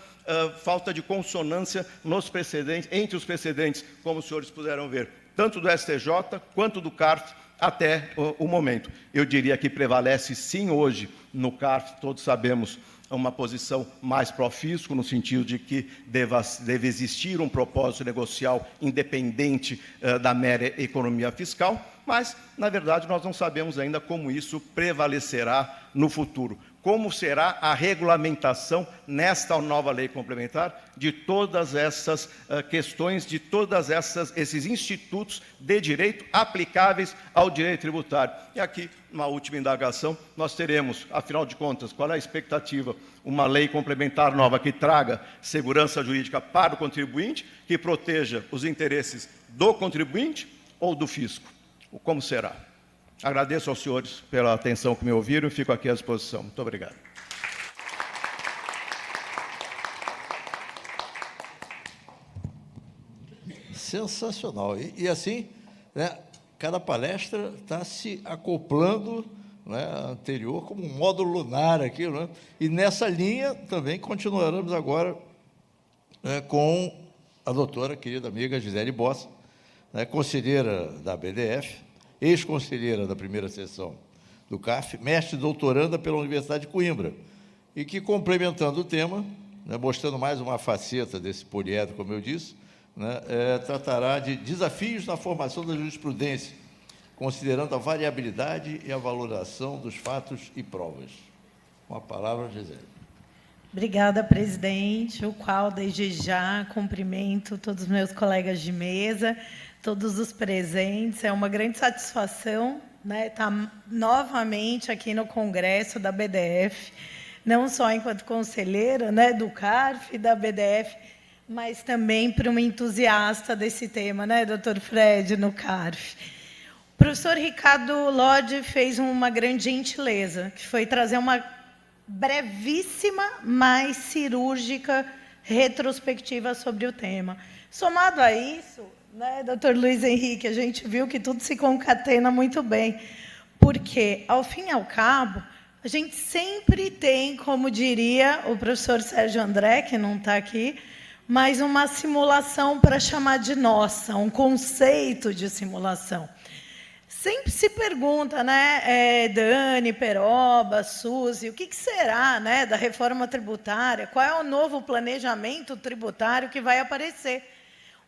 falta de consonância nos precedentes, entre os precedentes, como os senhores puderam ver, tanto do STJ quanto do CARF, até o momento. Eu diria que prevalece, sim, hoje, no CARF, todos sabemos, uma posição mais pró-fisco, no sentido de que deve existir um propósito negocial independente da mera economia fiscal, mas, na verdade, nós não sabemos ainda como isso prevalecerá no futuro. Como será a regulamentação nesta nova lei complementar de todas essas questões, de todos esses institutos de direito aplicáveis ao direito tributário. E aqui, uma última indagação, nós teremos, afinal de contas, qual é a expectativa? Uma lei complementar nova que traga segurança jurídica para o contribuinte, que proteja os interesses do contribuinte ou do fisco? Como será? Agradeço aos senhores pela atenção que me ouviram e fico aqui à disposição. Muito obrigado. Sensacional. E assim, né, cada palestra está se acoplando, né, anterior como um módulo lunar aqui, né? E nessa linha também continuaremos agora com a doutora, querida amiga Gisele Bossa, né, conselheira da BDF, ex-conselheira da primeira sessão do CARF, mestre e doutoranda pela Universidade de Coimbra, e que, complementando o tema, né, mostrando mais uma faceta desse poliedro, como eu disse, né, tratará de desafios na formação da jurisprudência, considerando a variabilidade e a valoração dos fatos e provas. Com a palavra, Gisele. Obrigada, presidente, o qual, desde já, cumprimento todos os meus colegas de mesa, todos os presentes. É uma grande satisfação, né, estar novamente aqui no Congresso da BDF, não só enquanto conselheira, né, do CARF e da BDF, mas também para uma entusiasta desse tema, né, doutor Fred, no CARF. O professor Ricardo Lodge fez uma grande gentileza, que foi trazer uma brevíssima, mas cirúrgica retrospectiva sobre o tema. Somado a isso, né, doutor Luiz Henrique, a gente viu que tudo se concatena muito bem, porque, ao fim e ao cabo, a gente sempre tem, como diria o professor Sérgio André, que não está aqui, mas uma simulação para chamar de nossa, um conceito de simulação. sempre se pergunta, né, Dani, Peroba, Suzy, o que será, né, da reforma tributária? Qual é o novo planejamento tributário que vai aparecer?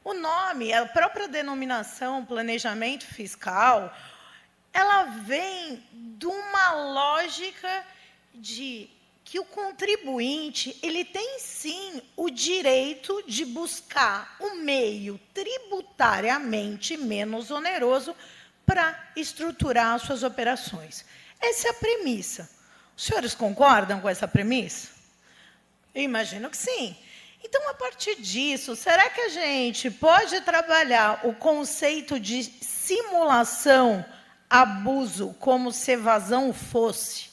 O nome, a própria denominação, planejamento fiscal, ela vem de uma lógica de que o contribuinte ele tem, sim, o direito de buscar um meio tributariamente menos oneroso para estruturar as suas operações. Essa é a premissa. Os senhores concordam com essa premissa? Eu imagino que sim. Então, a partir disso, será que a gente pode trabalhar o conceito de simulação, abuso, como se evasão fosse?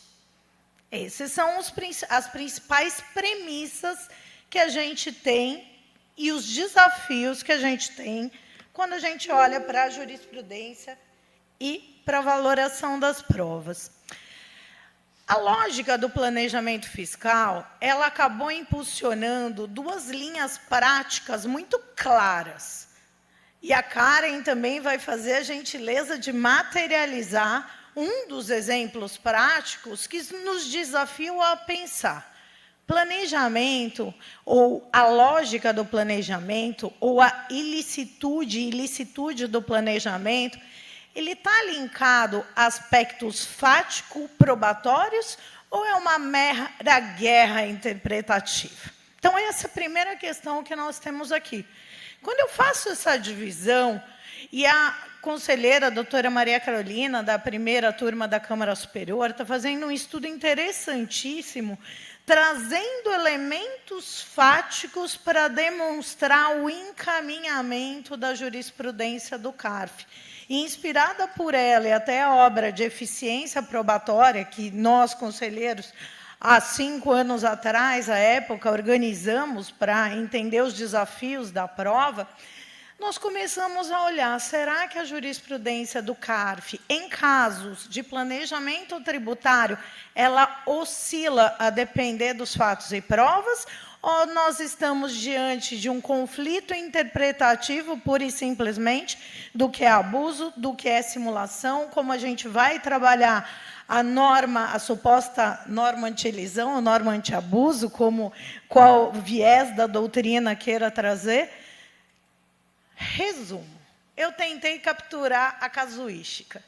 Essas são as principais premissas que a gente tem e os desafios que a gente tem quando a gente olha para a jurisprudência e para a valoração das provas. A lógica do planejamento fiscal, ela acabou impulsionando duas linhas práticas muito claras. E a Karen também vai fazer a gentileza de materializar um dos exemplos práticos que nos desafiam a pensar. Planejamento, ou a lógica do planejamento, ou a ilicitude do planejamento, ele está linkado a aspectos fático-probatórios ou é uma mera guerra interpretativa? Então, essa é a primeira questão que nós temos aqui. Quando eu faço essa divisão, e a conselheira, a doutora Maria Carolina, da primeira turma da Câmara Superior, está fazendo um estudo interessantíssimo, trazendo elementos fáticos para demonstrar o encaminhamento da jurisprudência do CARF. E, inspirada por ela e até a obra de eficiência probatória, que nós, conselheiros, há 5 anos atrás, à época, organizamos para entender os desafios da prova, nós começamos a olhar, será que a jurisprudência do CARF, em casos de planejamento tributário, ela oscila a depender dos fatos e provas, ou nós estamos diante de um conflito interpretativo, pura e simplesmente, do que é abuso, do que é simulação, como a gente vai trabalhar a norma, a suposta norma anti-elisão, a norma anti-abuso, como qual viés da doutrina queira trazer. Resumo, eu tentei capturar a casuística.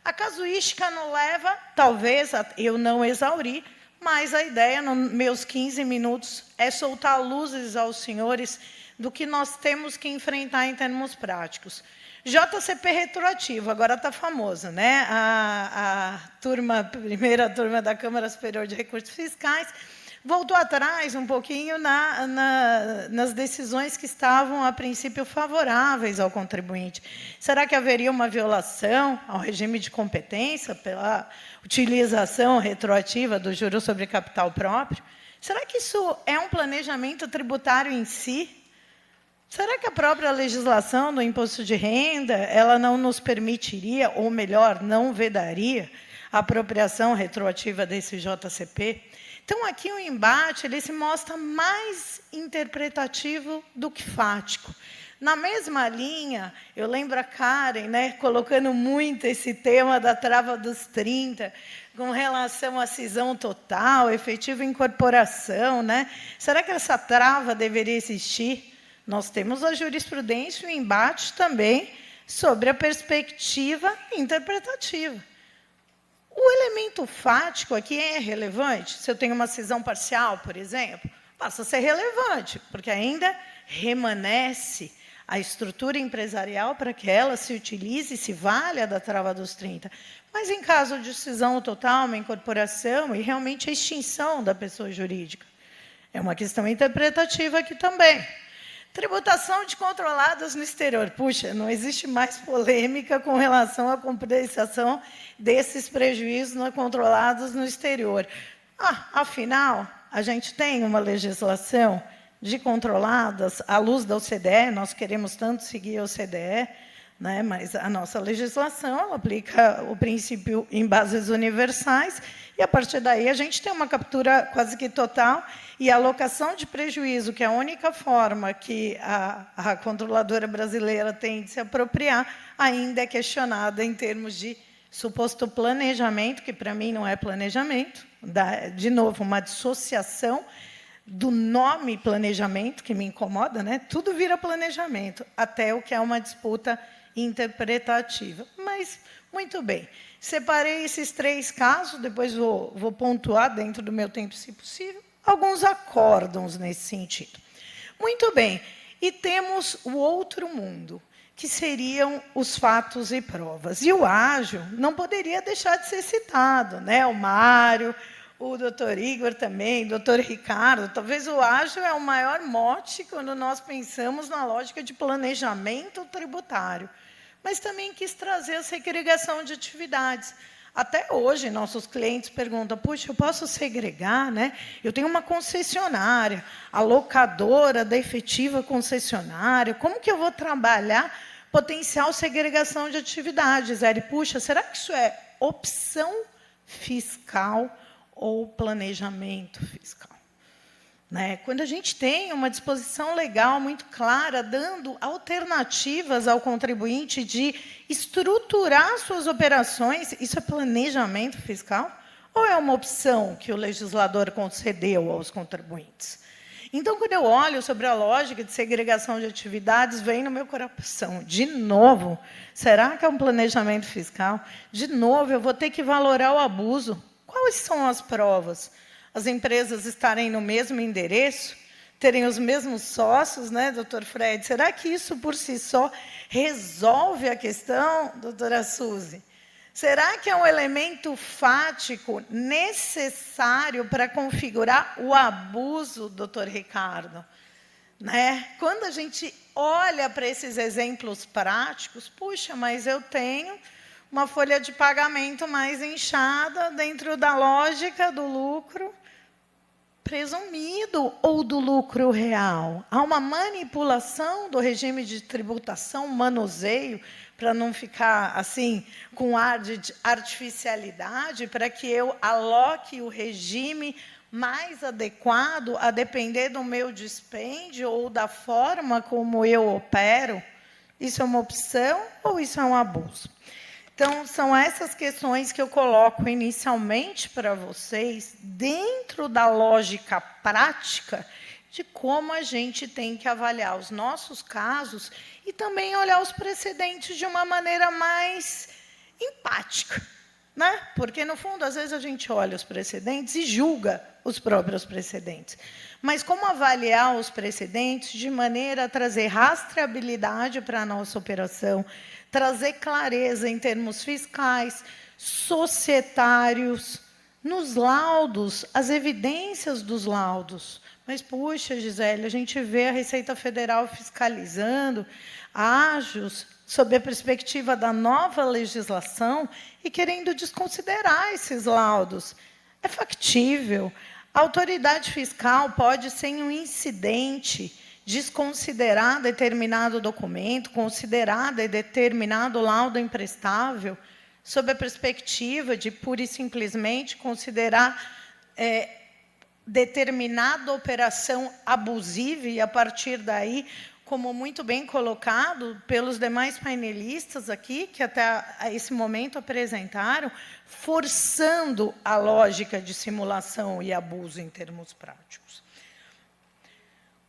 A casuística não leva, talvez, eu não exauri, mas a ideia, nos meus 15 minutos, é soltar luzes aos senhores do que nós temos que enfrentar em termos práticos. JCP retroativo, agora está famosa, né? A primeira turma da Câmara Superior de Recursos Fiscais voltou atrás um pouquinho nas decisões que estavam, a princípio, favoráveis ao contribuinte. Será que haveria uma violação ao regime de competência pela utilização retroativa do juro sobre capital próprio? Será que isso é um planejamento tributário em si? Será que a própria legislação do imposto de renda ela não nos permitiria, ou melhor, não vedaria, a apropriação retroativa desse JCP? Então, aqui o embate ele se mostra mais interpretativo do que fático. Na mesma linha, eu lembro a Karen, né, colocando muito esse tema da trava dos 30, com relação à cisão total, efetiva incorporação. Né? Será que essa trava deveria existir? Nós temos a jurisprudência e o embate também sobre a perspectiva interpretativa. O elemento fático aqui é relevante. Se eu tenho uma cisão parcial, por exemplo, passa a ser relevante, porque ainda remanesce a estrutura empresarial para que ela se utilize e se valha da trava dos 30. Mas, em caso de cisão total, uma incorporação e realmente a extinção da pessoa jurídica, é uma questão interpretativa aqui também. Tributação de controlados no exterior. Puxa, não existe mais polêmica com relação à compensação desses prejuízos controlados no exterior. Afinal, a gente tem uma legislação de controladas à luz da OCDE, nós queremos tanto seguir a OCDE, né, mas a nossa legislação ela aplica o princípio em bases universais E, a partir daí, a gente tem uma captura quase que total e a alocação de prejuízo, que é a única forma que a controladora brasileira tem de se apropriar, ainda é questionada em termos de suposto planejamento, que, para mim, não é planejamento. De novo, uma dissociação do nome planejamento, que me incomoda, né? Tudo vira planejamento, até o que é uma disputa interpretativa. Mas, muito bem. Separei esses 3 casos, depois vou pontuar, dentro do meu tempo, se possível, alguns acórdãos nesse sentido. Muito bem. E temos o outro mundo, que seriam os fatos e provas. E o ágil não poderia deixar de ser citado, né? O Mário, o doutor Igor também, o doutor Ricardo. Talvez o ágil é o maior mote quando nós pensamos na lógica de planejamento tributário. Mas também quis trazer a segregação de atividades. Até hoje, nossos clientes perguntam, puxa, eu posso segregar, né? Eu tenho uma concessionária, a locadora da efetiva concessionária, como que eu vou trabalhar potencial segregação de atividades? Ele, puxa, será que isso é opção fiscal ou planejamento fiscal? Né? Quando a gente tem uma disposição legal muito clara, dando alternativas ao contribuinte de estruturar suas operações, isso é planejamento fiscal? Ou é uma opção que o legislador concedeu aos contribuintes? Então, quando eu olho sobre a lógica de segregação de atividades, vem no meu coração, de novo, será que é um planejamento fiscal? De novo, eu vou ter que valorar o abuso. Quais são as provas? As empresas estarem no mesmo endereço, terem os mesmos sócios, né, doutor Fred? Será que isso, por si só, resolve a questão, doutora Suzy? Será que é um elemento fático necessário para configurar o abuso, doutor Ricardo? Né? Quando a gente olha para esses exemplos práticos, puxa, mas eu tenho uma folha de pagamento mais inchada dentro da lógica do lucro presumido ou do lucro real. Há uma manipulação do regime de tributação, manuseio, para não ficar assim com ar de artificialidade, para que eu aloque o regime mais adequado a depender do meu dispêndio ou da forma como eu opero. Isso é uma opção ou isso é um abuso? Então, são essas questões que eu coloco inicialmente para vocês, dentro da lógica prática de como a gente tem que avaliar os nossos casos e também olhar os precedentes de uma maneira mais empática. Né? Porque, no fundo, às vezes a gente olha os precedentes e julga os próprios precedentes. Mas como avaliar os precedentes de maneira a trazer rastreabilidade para a nossa operação, trazer clareza em termos fiscais, societários, nos laudos, as evidências dos laudos. Mas, puxa, Gisele, a gente vê a Receita Federal fiscalizando ágios sob a perspectiva da nova legislação e querendo desconsiderar esses laudos. É factível. A autoridade fiscal pode, sem um incidente, desconsiderar determinado documento, considerar determinado laudo imprestável, sob a perspectiva de, pura e simplesmente, considerar determinada operação abusiva e, a partir daí, como muito bem colocado pelos demais painelistas aqui, que até esse momento apresentaram, forçando a lógica de simulação e abuso em termos práticos.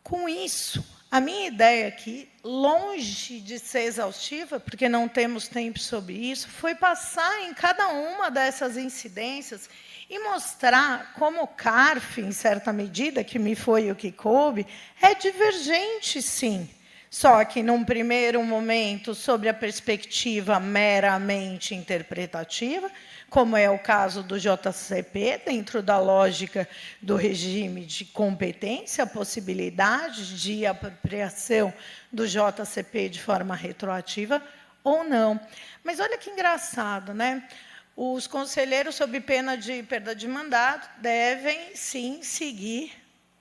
Com isso, a minha ideia aqui, longe de ser exaustiva, porque não temos tempo sobre isso, foi passar em cada uma dessas incidências e mostrar como o CARF, em certa medida, que me foi o que coube, é divergente, sim. Só que, num primeiro momento, sobre a perspectiva meramente interpretativa, como é o caso do JCP, dentro da lógica do regime de competência, a possibilidade de apropriação do JCP de forma retroativa ou não. Mas olha que engraçado, né? Os conselheiros, sob pena de perda de mandato, devem, sim, seguir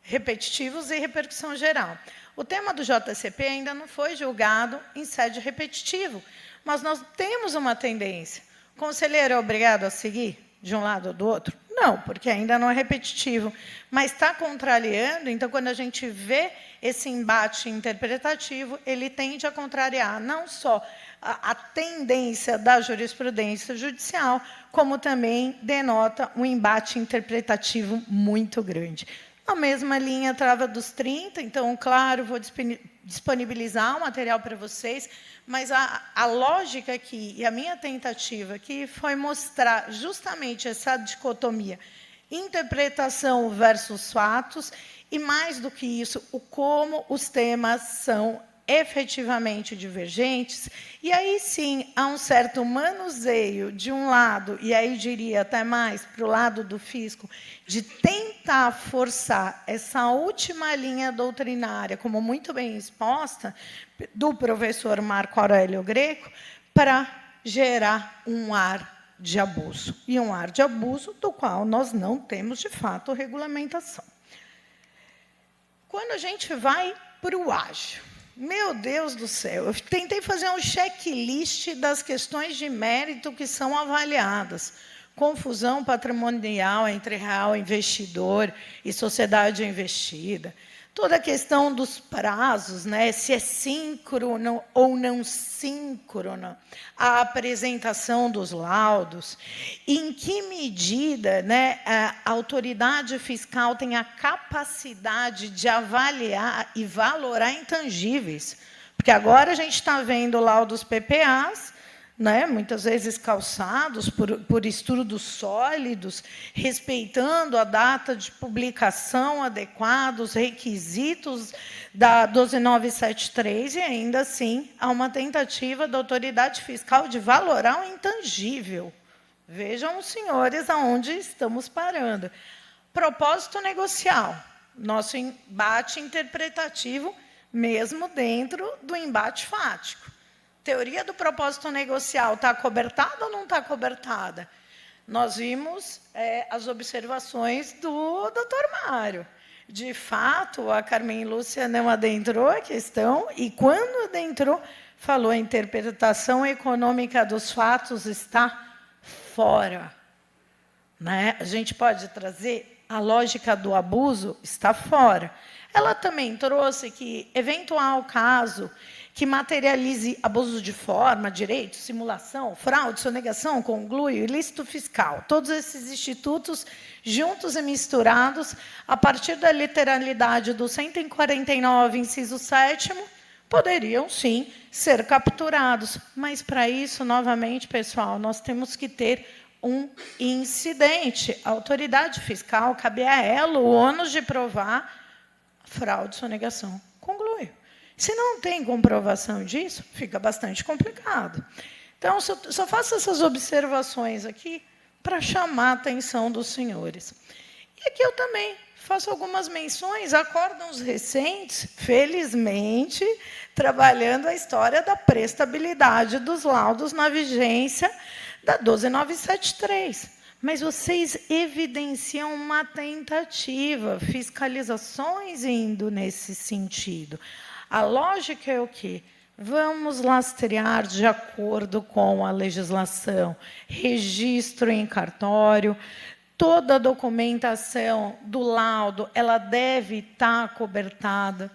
repetitivos e repercussão geral. O tema do JCP ainda não foi julgado em sede repetitivo, mas nós temos uma tendência. O conselheiro é obrigado a seguir de um lado ou do outro? Não, porque ainda não é repetitivo, mas está contrariando. Então, quando a gente vê esse embate interpretativo, ele tende a contrariar não só a tendência da jurisprudência judicial, como também denota um embate interpretativo muito grande. A mesma linha trava dos 30, então, claro, vou disponibilizar o material para vocês, mas a lógica aqui, e a minha tentativa aqui, foi mostrar justamente essa dicotomia, interpretação versus fatos, e, mais do que isso, o como os temas são efetivamente divergentes, e aí sim há um certo manuseio de um lado, e aí diria até mais para o lado do fisco, de tentar forçar essa última linha doutrinária, como muito bem exposta, do professor Marco Aurélio Greco, para gerar um ar de abuso, e um ar de abuso do qual nós não temos, de fato, regulamentação. Quando a gente vai para o ágio, meu Deus do céu, eu tentei fazer um checklist das questões de mérito que são avaliadas. Confusão patrimonial entre real investidor e sociedade investida. Toda a questão dos prazos, né, se é síncrono ou não síncrono, a apresentação dos laudos, em que medida, né, a autoridade fiscal tem a capacidade de avaliar e valorar intangíveis. Porque agora a gente está vendo laudos PPAs, né, muitas vezes calçados por estudos sólidos, respeitando a data de publicação adequada, os requisitos da 12973, e ainda assim há uma tentativa da autoridade fiscal de valorar o intangível. Vejam, os senhores, aonde estamos parando. Propósito negocial, nosso embate interpretativo, mesmo dentro do embate fático. Teoria do propósito negocial está cobertada ou não está cobertada? Nós vimos as observações do doutor Mário. De fato, a Carmen Lúcia não adentrou a questão, e, quando adentrou, falou: a interpretação econômica dos fatos está fora. Né? A gente pode trazer a lógica do abuso, está fora. Ela também trouxe que, eventual caso que materialize abuso de forma, direito, simulação, fraude, sonegação, conluio, ilícito fiscal, todos esses institutos juntos e misturados, a partir da literalidade do 149, inciso 7º, poderiam, sim, ser capturados. Mas, para isso, novamente, pessoal, nós temos que ter um incidente. A autoridade fiscal, cabe a ela o ônus de provar fraude, sonegação, conluio. Se não tem comprovação disso, fica bastante complicado. Então, só faço essas observações aqui para chamar a atenção dos senhores. E aqui eu também faço algumas menções a acórdãos recentes, felizmente, trabalhando a história da prestabilidade dos laudos na vigência da 12973. Mas vocês evidenciam uma tentativa, fiscalizações indo nesse sentido. A lógica é o quê? Vamos lastrear de acordo com a legislação, registro em cartório, toda a documentação do laudo, ela deve estar cobertada,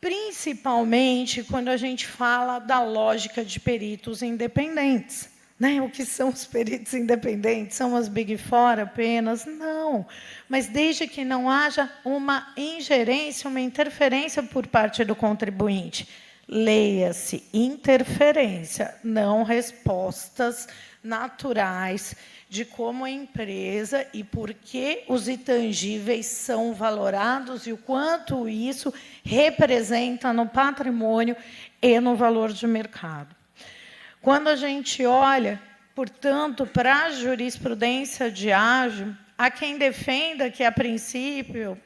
principalmente quando a gente fala da lógica de peritos independentes. Né? O que são os peritos independentes? São as Big Four apenas? Não. Mas desde que não haja uma ingerência, uma interferência por parte do contribuinte. Leia-se interferência, não respostas naturais de como a empresa e por que os intangíveis são valorados e o quanto isso representa no patrimônio e no valor de mercado. Quando a gente olha, portanto, para a jurisprudência de ágio, há quem defenda que, a princípio,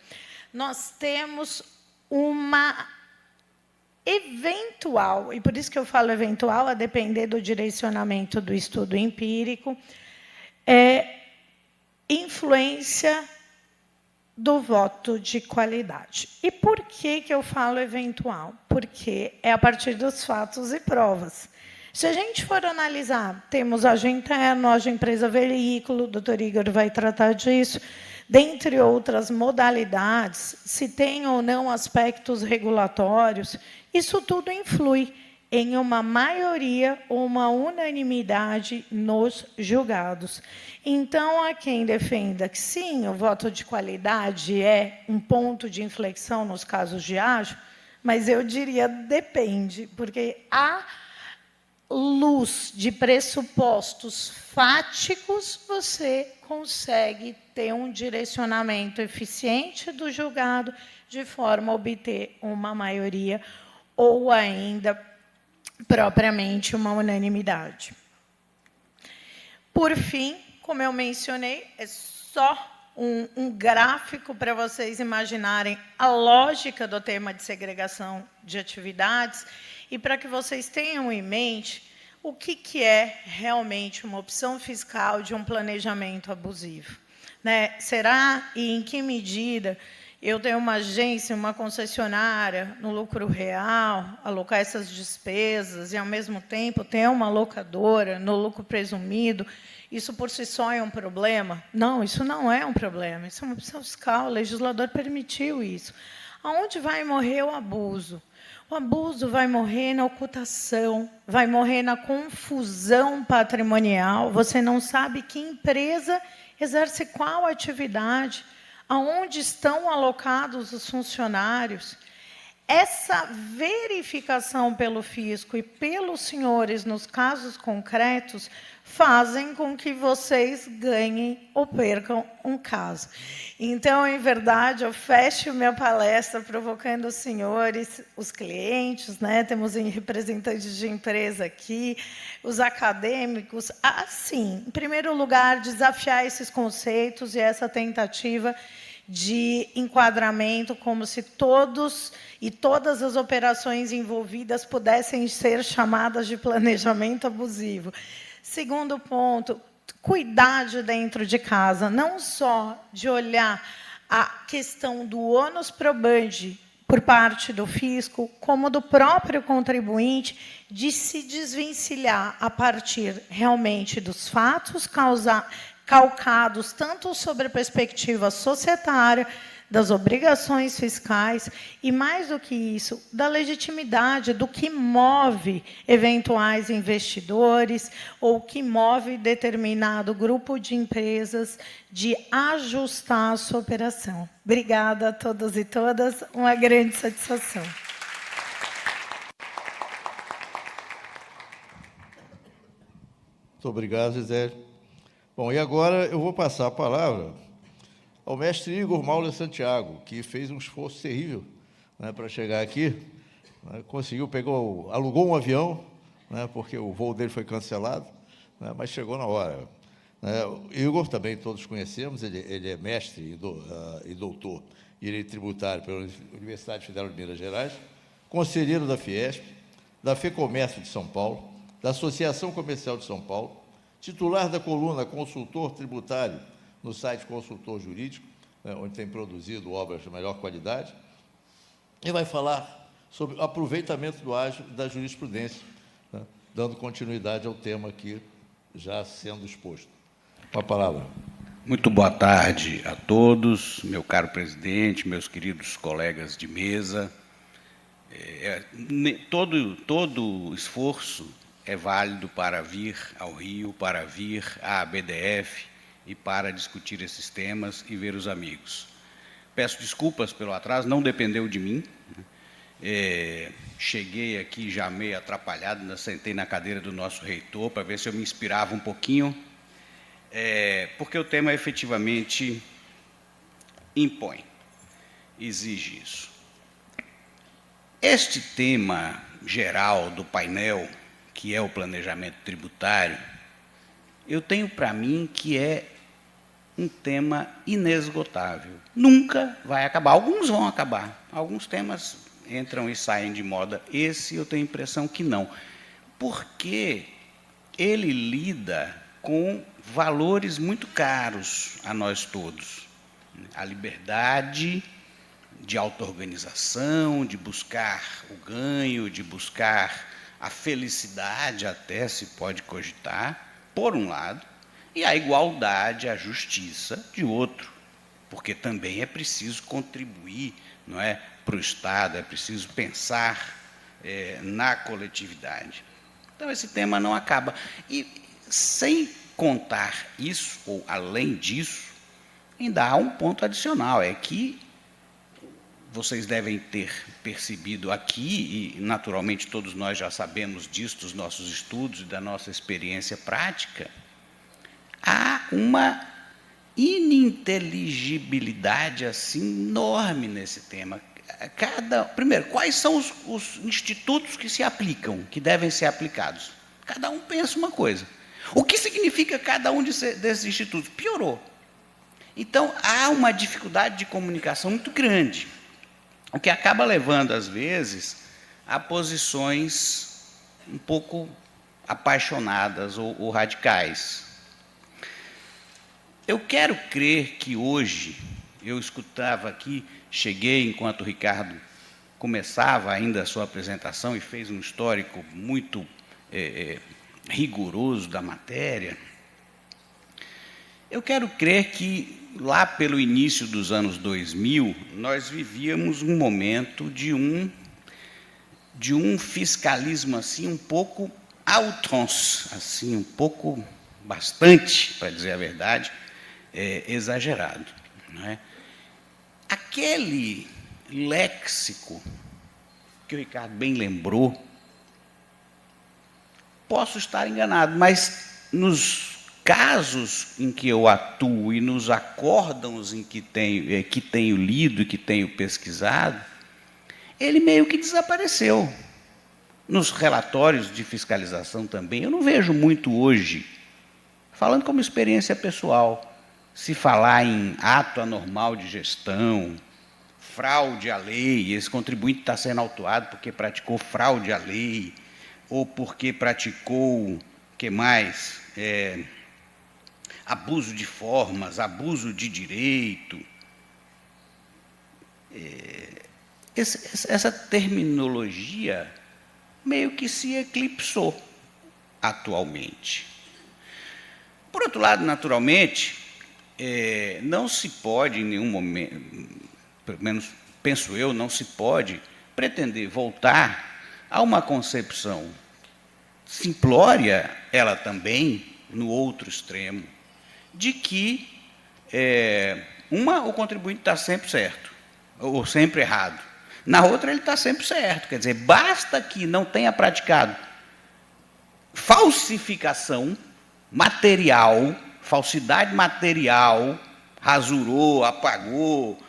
nós temos uma eventual, e por isso que eu falo eventual, a depender do direcionamento do estudo empírico, influência do voto de qualidade. E por que eu falo eventual? Porque é a partir dos fatos e provas. Se a gente for analisar, temos age interno, age empresa veículo, o doutor Igor vai tratar disso, dentre outras modalidades, se tem ou não aspectos regulatórios, isso tudo influi em uma maioria ou uma unanimidade nos julgados. Então, há quem defenda que, sim, o voto de qualidade é um ponto de inflexão nos casos de ágio, mas eu diria depende, porque há luz de pressupostos fáticos, você consegue ter um direcionamento eficiente do julgado de forma a obter uma maioria ou ainda propriamente uma unanimidade. Por fim, como eu mencionei, é só um gráfico para vocês imaginarem a lógica do tema de segregação de atividades e para que vocês tenham em mente o que é realmente uma opção fiscal de um planejamento abusivo. Né? Será e em que medida eu tenho uma agência, uma concessionária no lucro real, alocar essas despesas e, ao mesmo tempo, ter uma locadora no lucro presumido, isso por si só é um problema? Não, isso não é um problema, isso é uma opção fiscal, o legislador permitiu isso. Aonde vai morrer o abuso? O abuso vai morrer na ocultação, vai morrer na confusão patrimonial, você não sabe que empresa exerce qual atividade, aonde estão alocados os funcionários. Essa verificação pelo fisco e pelos senhores nos casos concretos fazem com que vocês ganhem ou percam um caso. Então, em verdade, eu fecho minha palestra provocando os senhores, os clientes, né? Temos representantes de empresa aqui, os acadêmicos, assim, em primeiro lugar, desafiar esses conceitos e essa tentativa de enquadramento, como se todos e todas as operações envolvidas pudessem ser chamadas de planejamento abusivo. Segundo ponto, cuidar de dentro de casa, não só de olhar a questão do ônus probandi por parte do fisco, como do próprio contribuinte, de se desvencilhar a partir realmente dos fatos calcados tanto sobre a perspectiva societária, das obrigações fiscais e, mais do que isso, da legitimidade do que move eventuais investidores ou que move determinado grupo de empresas de ajustar a sua operação. Obrigada a todos e todas, uma grande satisfação. Muito obrigado, Gisele. Bom, e agora eu vou passar a palavra ao mestre Igor Maula Santiago, que fez um esforço terrível, né, para chegar aqui, né, conseguiu, alugou um avião, né, porque o voo dele foi cancelado, né, mas chegou na hora. O Igor também todos conhecemos, ele é mestre e doutor em Direito Tributário pela Universidade Federal de Minas Gerais, conselheiro da Fiesp, da FEComércio de São Paulo, da Associação Comercial de São Paulo, titular da coluna Consultor Tributário no site Consultor Jurídico, né, onde tem produzido obras de melhor qualidade, e vai falar sobre o aproveitamento do ágio da jurisprudência, né, dando continuidade ao tema aqui já sendo exposto. Com a palavra. Muito boa tarde a todos, meu caro presidente, meus queridos colegas de mesa. Todo esforço é válido para vir ao Rio, para vir à BDF e para discutir esses temas e ver os amigos. Peço desculpas pelo atraso, não dependeu de mim. Cheguei aqui já meio atrapalhado, ainda sentei na cadeira do nosso reitor para ver se eu me inspirava um pouquinho, porque o tema efetivamente impõe, exige isso. Este tema geral do painel, que é o planejamento tributário, eu tenho para mim que é um tema inesgotável. Nunca vai acabar. Alguns vão acabar. Alguns temas entram e saem de moda. Esse eu tenho a impressão que não. Porque ele lida com valores muito caros a nós todos. A liberdade de auto-organização, de buscar o ganho, de buscar A felicidade até se pode cogitar, por um lado, e a igualdade, a justiça, de outro, porque também é preciso contribuir, não é, para o Estado, é preciso pensar na coletividade. Então, esse tema não acaba. E, sem contar isso, ou além disso, ainda há um ponto adicional, é que vocês devem ter percebido aqui, e naturalmente todos nós já sabemos disso, dos nossos estudos e da nossa experiência prática, há uma ininteligibilidade assim enorme nesse tema. Primeiro, quais são os institutos que se aplicam, que devem ser aplicados? Cada um pensa uma coisa. O que significa cada um desses institutos? Piorou. Então, há uma dificuldade de comunicação muito grande, o que acaba levando, às vezes, a posições um pouco apaixonadas ou radicais. Eu quero crer que hoje, eu escutava aqui, cheguei enquanto o Ricardo começava ainda a sua apresentação e fez um histórico muito rigoroso da matéria. Eu quero crer que, lá pelo início dos anos 2000, nós vivíamos um momento de um fiscalismo assim um pouco à outrance, assim um pouco, bastante, para dizer a verdade, exagerado, não é? Aquele léxico que o Ricardo bem lembrou, posso estar enganado, mas nos casos em que eu atuo e nos acórdãos em que tenho lido e que tenho pesquisado, ele meio que desapareceu. Nos relatórios de fiscalização também, eu não vejo muito hoje, falando como experiência pessoal, se falar em ato anormal de gestão, fraude à lei, esse contribuinte está sendo autuado porque praticou fraude à lei, ou porque praticou, o que mais? Abuso de formas, abuso de direito. Essa terminologia meio que se eclipsou atualmente. Por outro lado, naturalmente, não se pode, em nenhum momento, pelo menos penso eu, não se pode pretender voltar a uma concepção simplória, ela também, no outro extremo, de que o contribuinte está sempre certo, ou sempre errado. Na outra, ele está sempre certo. Quer dizer, basta que não tenha praticado falsificação material, falsidade material, rasurou, apagou,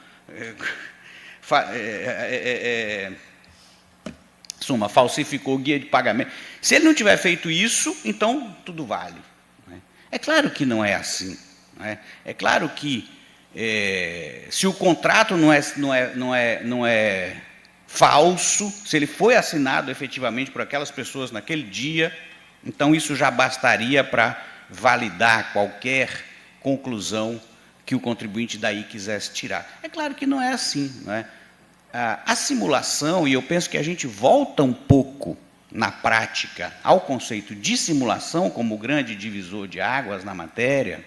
suma, falsificou guia de pagamento. Se ele não tiver feito isso, então tudo vale. É claro que não é assim. É claro que se o contrato não é falso, se ele foi assinado efetivamente por aquelas pessoas naquele dia, então isso já bastaria para validar qualquer conclusão que o contribuinte daí quisesse tirar. É claro que não é assim, não é? A simulação, e eu penso que a gente volta um pouco na prática ao conceito de simulação como grande divisor de águas na matéria.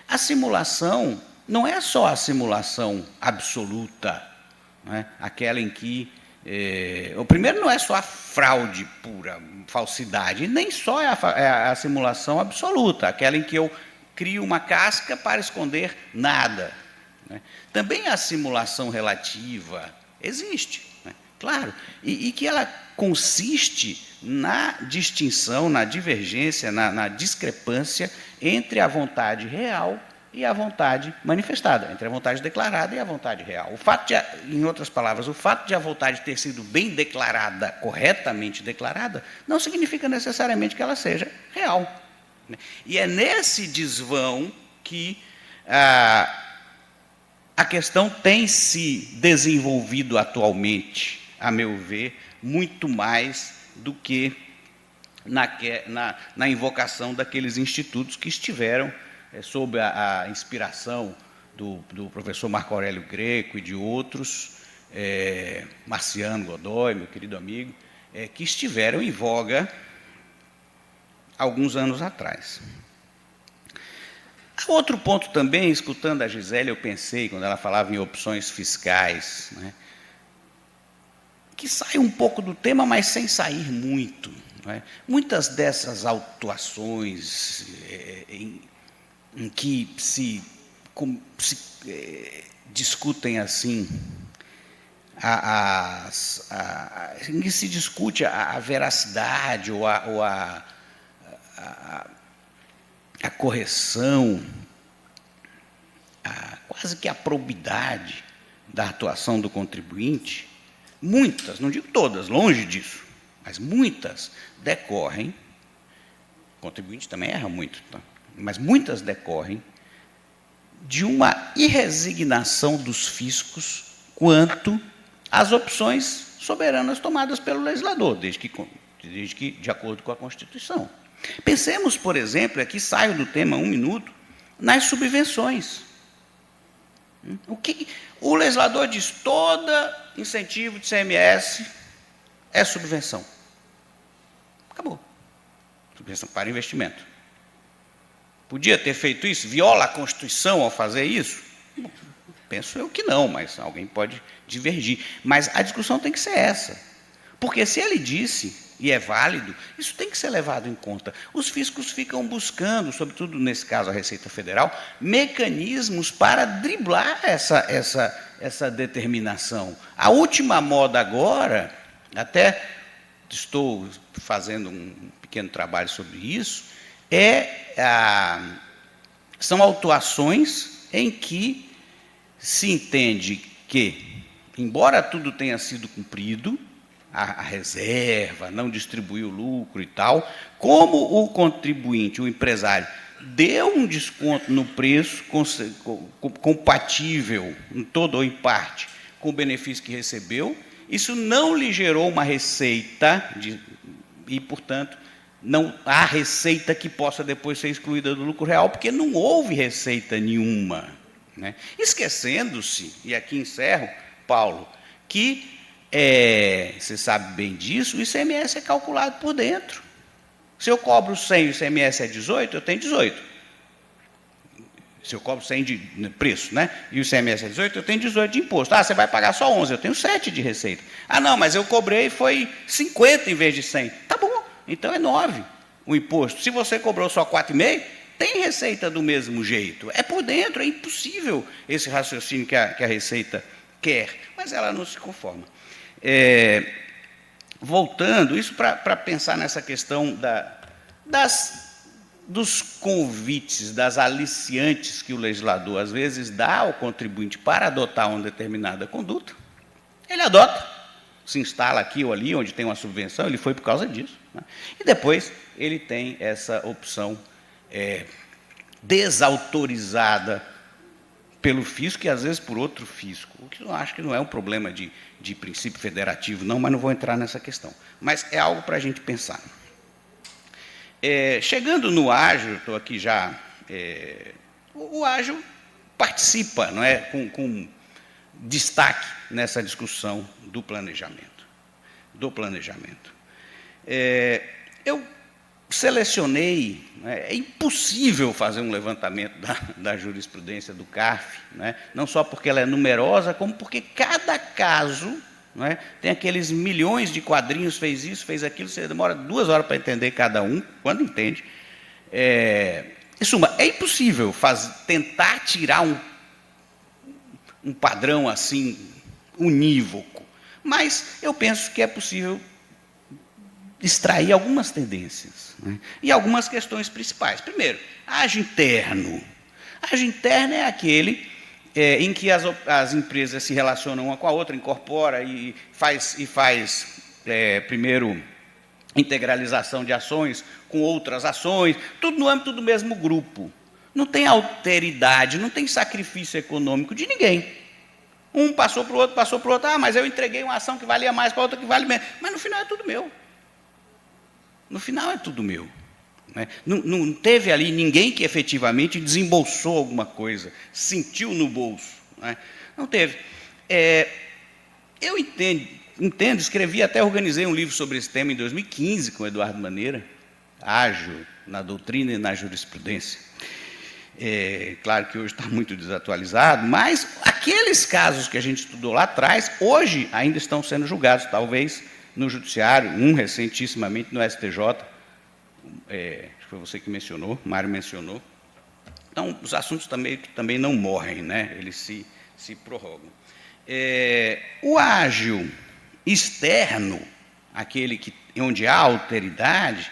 A simulação não é só a simulação absoluta, não é? Aquela em que o primeiro não é só a fraude pura, falsidade, nem só é a simulação absoluta, aquela em que eu crio uma casca para esconder nada. Né? Também a simulação relativa existe, né? Claro, e que ela consiste na distinção, na divergência, na discrepância entre a vontade real e a vontade manifestada, entre a vontade declarada e a vontade real. Em outras palavras, o fato de a vontade ter sido bem declarada, corretamente declarada, não significa necessariamente que ela seja real. Né? E é nesse desvão que a questão tem se desenvolvido atualmente, a meu ver, muito mais do que na invocação daqueles institutos que estiveram sob a inspiração do professor Marco Aurélio Greco e de outros, Marciano Godoy, meu querido amigo, que estiveram em voga alguns anos atrás. Outro ponto também, escutando a Gisele, eu pensei, quando ela falava em opções fiscais, né, que sai um pouco do tema, mas sem sair muito. Né? Muitas dessas autuações em que se discutem assim, em que se discute a veracidade ou a correção, quase que a probidade da atuação do contribuinte, muitas, não digo todas, longe disso, mas muitas decorrem, o contribuinte também erra muito, tá? Mas muitas decorrem de uma irresignação dos fiscos quanto às opções soberanas tomadas pelo legislador, desde que de acordo com a Constituição. Pensemos, por exemplo, aqui saio do tema 1 minuto, nas subvenções. O legislador diz: todo incentivo de CMS é subvenção. Acabou. Subvenção para investimento. Podia ter feito isso? Viola a Constituição ao fazer isso? Bom, penso eu que não, mas alguém pode divergir. Mas a discussão tem que ser essa. Porque se ele disse, e é válido, isso tem que ser levado em conta. Os fiscos ficam buscando, sobretudo nesse caso a Receita Federal, mecanismos para driblar essa determinação. A última moda agora, até estou fazendo um pequeno trabalho sobre isso, são autuações em que se entende que, embora tudo tenha sido cumprido, a reserva, não distribuir o lucro e tal, como o contribuinte, o empresário, deu um desconto no preço compatível, em todo ou em parte, com o benefício que recebeu, isso não lhe gerou uma receita, e, portanto, não há receita que possa depois ser excluída do lucro real, porque não houve receita nenhuma. Né? Esquecendo-se, e aqui encerro, Paulo, que você sabe bem disso, o ICMS é calculado por dentro. Se eu cobro 100 e o ICMS é 18, eu tenho 18. Se eu cobro 100 de preço, né? E o ICMS é 18, eu tenho 18 de imposto. Você vai pagar só 11, eu tenho 7 de receita. Não, mas eu cobrei foi 50 em vez de 100. Tá bom, então é 9 o imposto. Se você cobrou só 4,5, tem receita do mesmo jeito. É por dentro, é impossível esse raciocínio que a Receita quer, mas ela não se conforma. Voltando, isso para pensar nessa questão dos convites, das aliciantes que o legislador, às vezes, dá ao contribuinte para adotar uma determinada conduta, ele adota, se instala aqui ou ali, onde tem uma subvenção, ele foi por causa disso. Né? E depois ele tem essa opção desautorizada pelo fisco e, às vezes, por outro fisco, o que eu acho que não é um problema de princípio federativo, não, mas não vou entrar nessa questão. Mas é algo para a gente pensar. Chegando no ágil, estou aqui já... o ágil participa, não é, com destaque nessa discussão do planejamento. Eu selecionei, é impossível fazer um levantamento da jurisprudência do CARF, não só porque ela é numerosa, como porque cada caso, tem aqueles milhões de quadrinhos, fez isso, fez aquilo, você demora 2 horas para entender cada um, quando entende. Em suma, é impossível tentar tirar um padrão assim, unívoco, mas eu penso que é possível extrair algumas tendências, e algumas questões principais. Primeiro, ágio interno. Ágio interno é aquele em que as empresas se relacionam uma com a outra, incorpora e faz primeiro, integralização de ações com outras ações, tudo no âmbito do mesmo grupo. Não tem alteridade, não tem sacrifício econômico de ninguém. Um passou para o outro, mas eu entreguei uma ação que valia mais para a outra que vale menos. Mas no final é tudo meu. No final é tudo meu. Não teve ali ninguém que efetivamente desembolsou alguma coisa, sentiu no bolso. Não teve. Eu entendo, escrevi, até organizei um livro sobre esse tema em 2015 com o Eduardo Maneira, Ágil na doutrina e na jurisprudência. Claro que hoje está muito desatualizado, mas aqueles casos que a gente estudou lá atrás, hoje ainda estão sendo julgados, talvez no judiciário, um recentissimamente no STJ, acho que foi você que mencionou, Mário mencionou. Então, os assuntos também não morrem, né? Eles se prorrogam. O ágil externo, aquele onde há alteridade,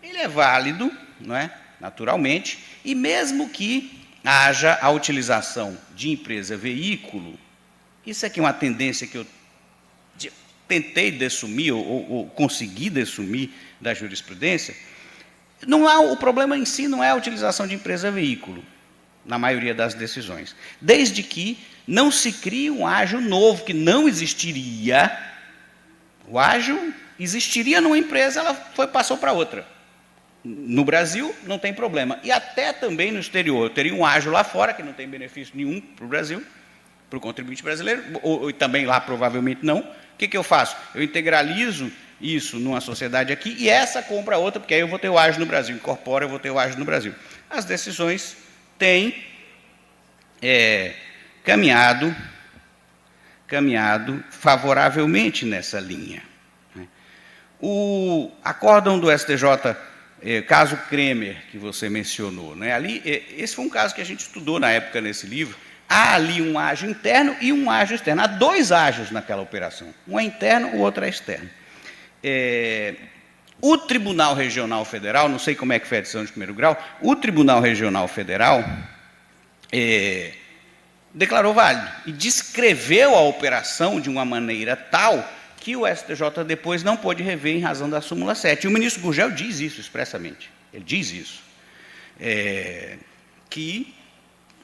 ele é válido, não é? Naturalmente, e mesmo que haja a utilização de empresa-veículo, isso aqui é uma tendência que eu tentei dessumir, ou consegui dessumir da jurisprudência. O problema em si não é a utilização de empresa-veículo, na maioria das decisões, desde que não se crie um ágil novo, que não existiria. O ágil existiria numa empresa, ela passou para outra. No Brasil, não tem problema. E até também no exterior. Eu teria um ágil lá fora, que não tem benefício nenhum para o Brasil, para o contribuinte brasileiro, ou também lá provavelmente não. O que eu faço? Eu integralizo isso numa sociedade aqui, e essa compra outra, porque aí eu vou ter o ágil no Brasil. Incorpora, eu vou ter o ágil no Brasil. As decisões têm caminhado favoravelmente nessa linha. O acórdão do STJ, caso Kremer, que você mencionou, né? Ali, esse foi um caso que a gente estudou na época nesse livro. Há ali um ágio interno e um ágio externo. Há dois ágios naquela operação. Um é interno, o outro é externo. O Tribunal Regional Federal, não sei como é que foi a decisão de primeiro grau, o Tribunal Regional Federal declarou válido e descreveu a operação de uma maneira tal que o STJ depois não pôde rever em razão da súmula 7. E o ministro Gurgel diz isso expressamente. Ele diz isso. Que,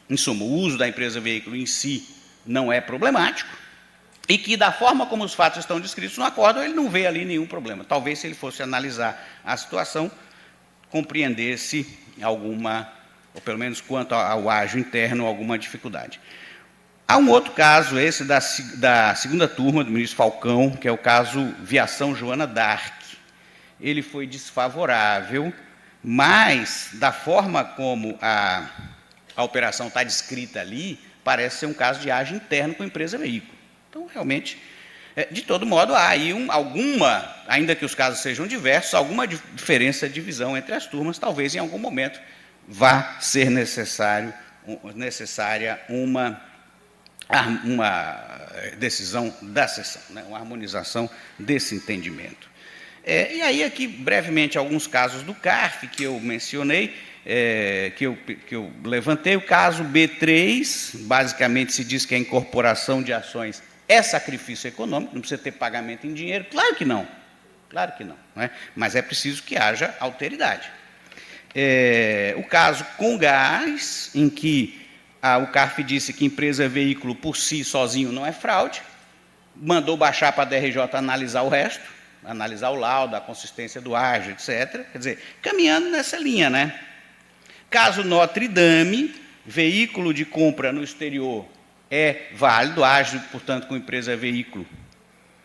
em suma, o uso da empresa-veículo em si não é problemático e que, da forma como os fatos estão descritos no acórdão, ele não vê ali nenhum problema. Talvez, se ele fosse analisar a situação, compreendesse alguma, ou pelo menos quanto ao ágio interno, alguma dificuldade. Há um outro caso, esse da segunda turma do ministro Falcão, que é o caso Viação Joana d'Arc. Ele foi desfavorável, mas, da forma como a operação está descrita ali, parece ser um caso de ágio interno com empresa-veículo. Então, realmente, de todo modo, há aí alguma, ainda que os casos sejam diversos, alguma diferença de visão entre as turmas, talvez em algum momento vá ser necessária uma decisão da sessão, né? Uma harmonização desse entendimento. E aí, aqui, brevemente, alguns casos do CARF que eu mencionei, que eu levantei. O caso B3, basicamente se diz que a incorporação de ações é sacrifício econômico, não precisa ter pagamento em dinheiro. Claro que não, não é? Mas é preciso que haja alteridade. O caso Comgás, em que o CARF disse que empresa-veículo por si sozinho não é fraude, mandou baixar para a DRJ analisar o resto, analisar o laudo, a consistência do ágio, etc. Quer dizer, caminhando nessa linha, né? Caso Notre Dame, veículo de compra no exterior é válido, ágio, portanto, com empresa-veículo.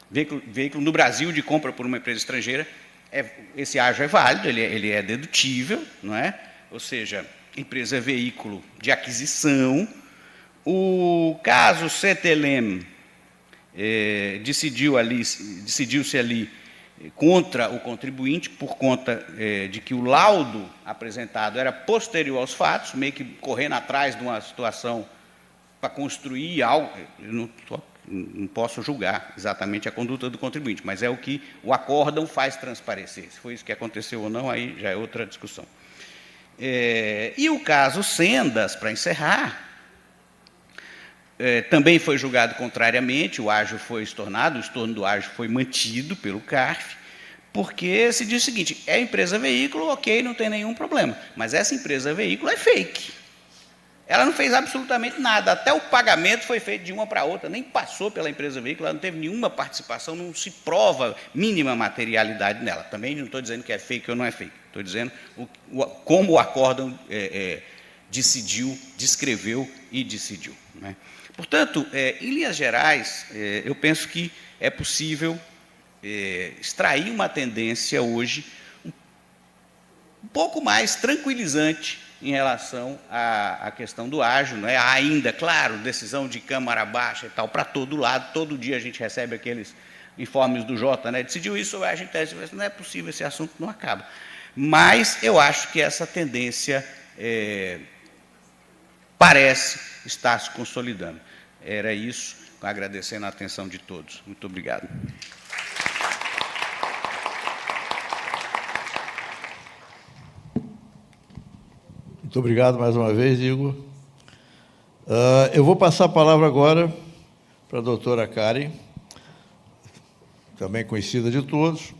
Veículo no Brasil de compra por uma empresa estrangeira, esse ágio é válido, ele é dedutível, não é? Ou seja, empresa-veículo de aquisição. O caso CETELEM decidiu-se ali contra o contribuinte, por conta de que o laudo apresentado era posterior aos fatos, meio que correndo atrás de uma situação para construir algo. Eu não posso julgar exatamente a conduta do contribuinte, mas é o que o acórdão faz transparecer. Se foi isso que aconteceu ou não, aí já é outra discussão. E o caso Sendas, para encerrar, também foi julgado contrariamente, o ágio foi estornado, o estorno do ágio foi mantido pelo CARF, porque se diz o seguinte: é empresa-veículo, ok, não tem nenhum problema, mas essa empresa-veículo é fake. Ela não fez absolutamente nada, até o pagamento foi feito de uma para outra, nem passou pela empresa-veículo, ela não teve nenhuma participação, não se prova mínima materialidade nela. Também não estou dizendo que é fake ou não é fake, estou dizendo como o acórdão descreveu e decidiu, né? Portanto, em linhas gerais, eu penso que é possível extrair uma tendência hoje um pouco mais tranquilizante em relação à questão do ágio, não é? Há ainda, claro, decisão de Câmara Baixa e tal, para todo lado, todo dia a gente recebe aqueles informes do Jota, né? Decidiu isso, o ágio tese, não é possível, esse assunto não acaba. Mas eu acho que essa tendência parece estar se consolidando. Era isso, agradecendo a atenção de todos. Muito obrigado. Muito obrigado mais uma vez, Igor. Eu vou passar a palavra agora para a doutora Karen, também conhecida de todos.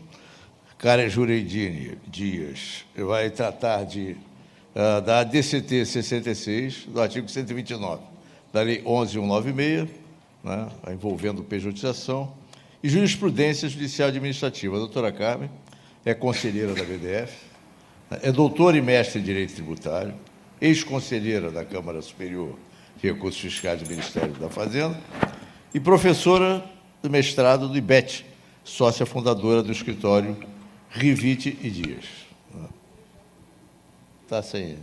Karen Jureidini Dias vai tratar da DCT 66, do artigo 129, da Lei 11.196, né, envolvendo pejotização, e jurisprudência judicial administrativa. A doutora Carmen é conselheira da BDF, é doutora e mestre em Direito Tributário, ex-conselheira da Câmara Superior de Recursos Fiscais do Ministério da Fazenda e professora do mestrado do IBET, sócia fundadora do escritório Rivite e Dias. Está sem...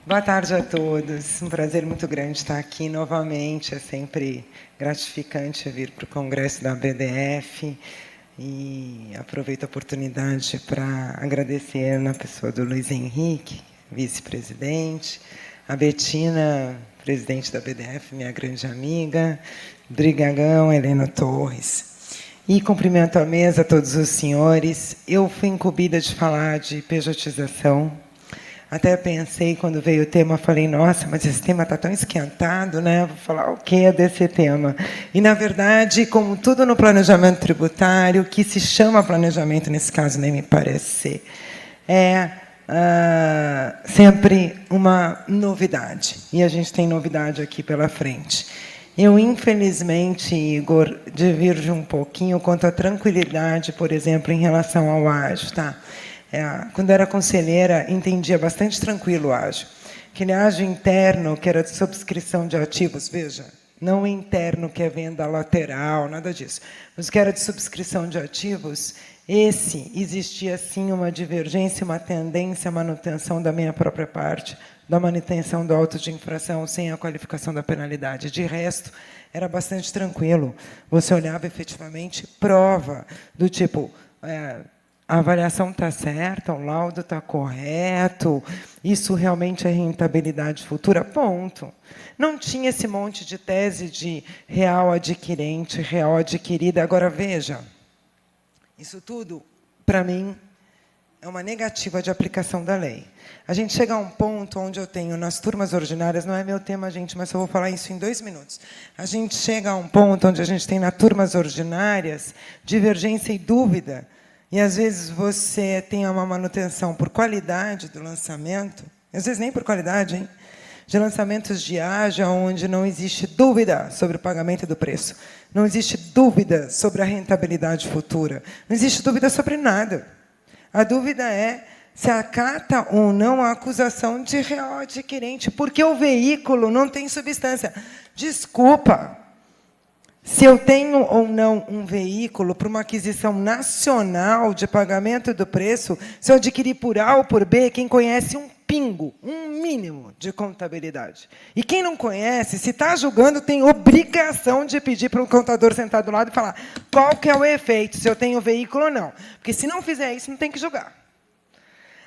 Boa tarde a todos. Um prazer muito grande estar aqui novamente. É sempre gratificante vir para o Congresso da BDF e aproveito a oportunidade para agradecer na pessoa do Luiz Henrique, vice-presidente, a Betina, presidente da BDF, minha grande amiga, Brigagão, Helena Torres. E cumprimento a mesa, todos os senhores. Eu fui incumbida de falar de pejotização. Até pensei, quando veio o tema, falei, nossa, mas esse tema está tão esquentado, né? Vou falar o que é desse tema. E, na verdade, como tudo no planejamento tributário, que se chama planejamento, nesse caso, nem me parece ser, é sempre uma novidade. E a gente tem novidade aqui pela frente. Eu, infelizmente, Igor, diverjo um pouquinho quanto à tranquilidade, por exemplo, em relação ao ágio, tá? Quando era conselheira, entendia bastante tranquilo o ágio. Aquele ágio interno, que era de subscrição de ativos, veja, não interno, que é venda lateral, nada disso, mas que era de subscrição de ativos, esse existia, sim, uma divergência, uma tendência à manutenção da minha própria parte, da manutenção do auto de infração sem a qualificação da penalidade. De resto, era bastante tranquilo. Você olhava efetivamente prova do tipo... a avaliação está certa, o laudo está correto, isso realmente é rentabilidade futura, ponto. Não tinha esse monte de tese de real adquirente, real adquirida. Agora, veja, isso tudo, para mim, é uma negativa de aplicação da lei. A gente chega a um ponto onde eu tenho, nas turmas ordinárias, não é meu tema, gente, mas eu vou falar isso em 2 minutos. A gente chega a um ponto onde a gente tem, nas turmas ordinárias, divergência e dúvida. E, às vezes, você tem uma manutenção por qualidade do lançamento, às vezes nem por qualidade, hein? De lançamentos de ágio, onde não existe dúvida sobre o pagamento do preço, não existe dúvida sobre a rentabilidade futura, não existe dúvida sobre nada. A dúvida é se acata ou não a acusação de real adquirente, porque o veículo não tem substância. Desculpa. Se eu tenho ou não um veículo para uma aquisição nacional de pagamento do preço, se eu adquirir por A ou por B, quem conhece um pingo, um mínimo de contabilidade. E quem não conhece, se está julgando, tem obrigação de pedir para um contador sentar do lado e falar qual que é o efeito, se eu tenho veículo ou não. Porque, se não fizer isso, não tem que julgar.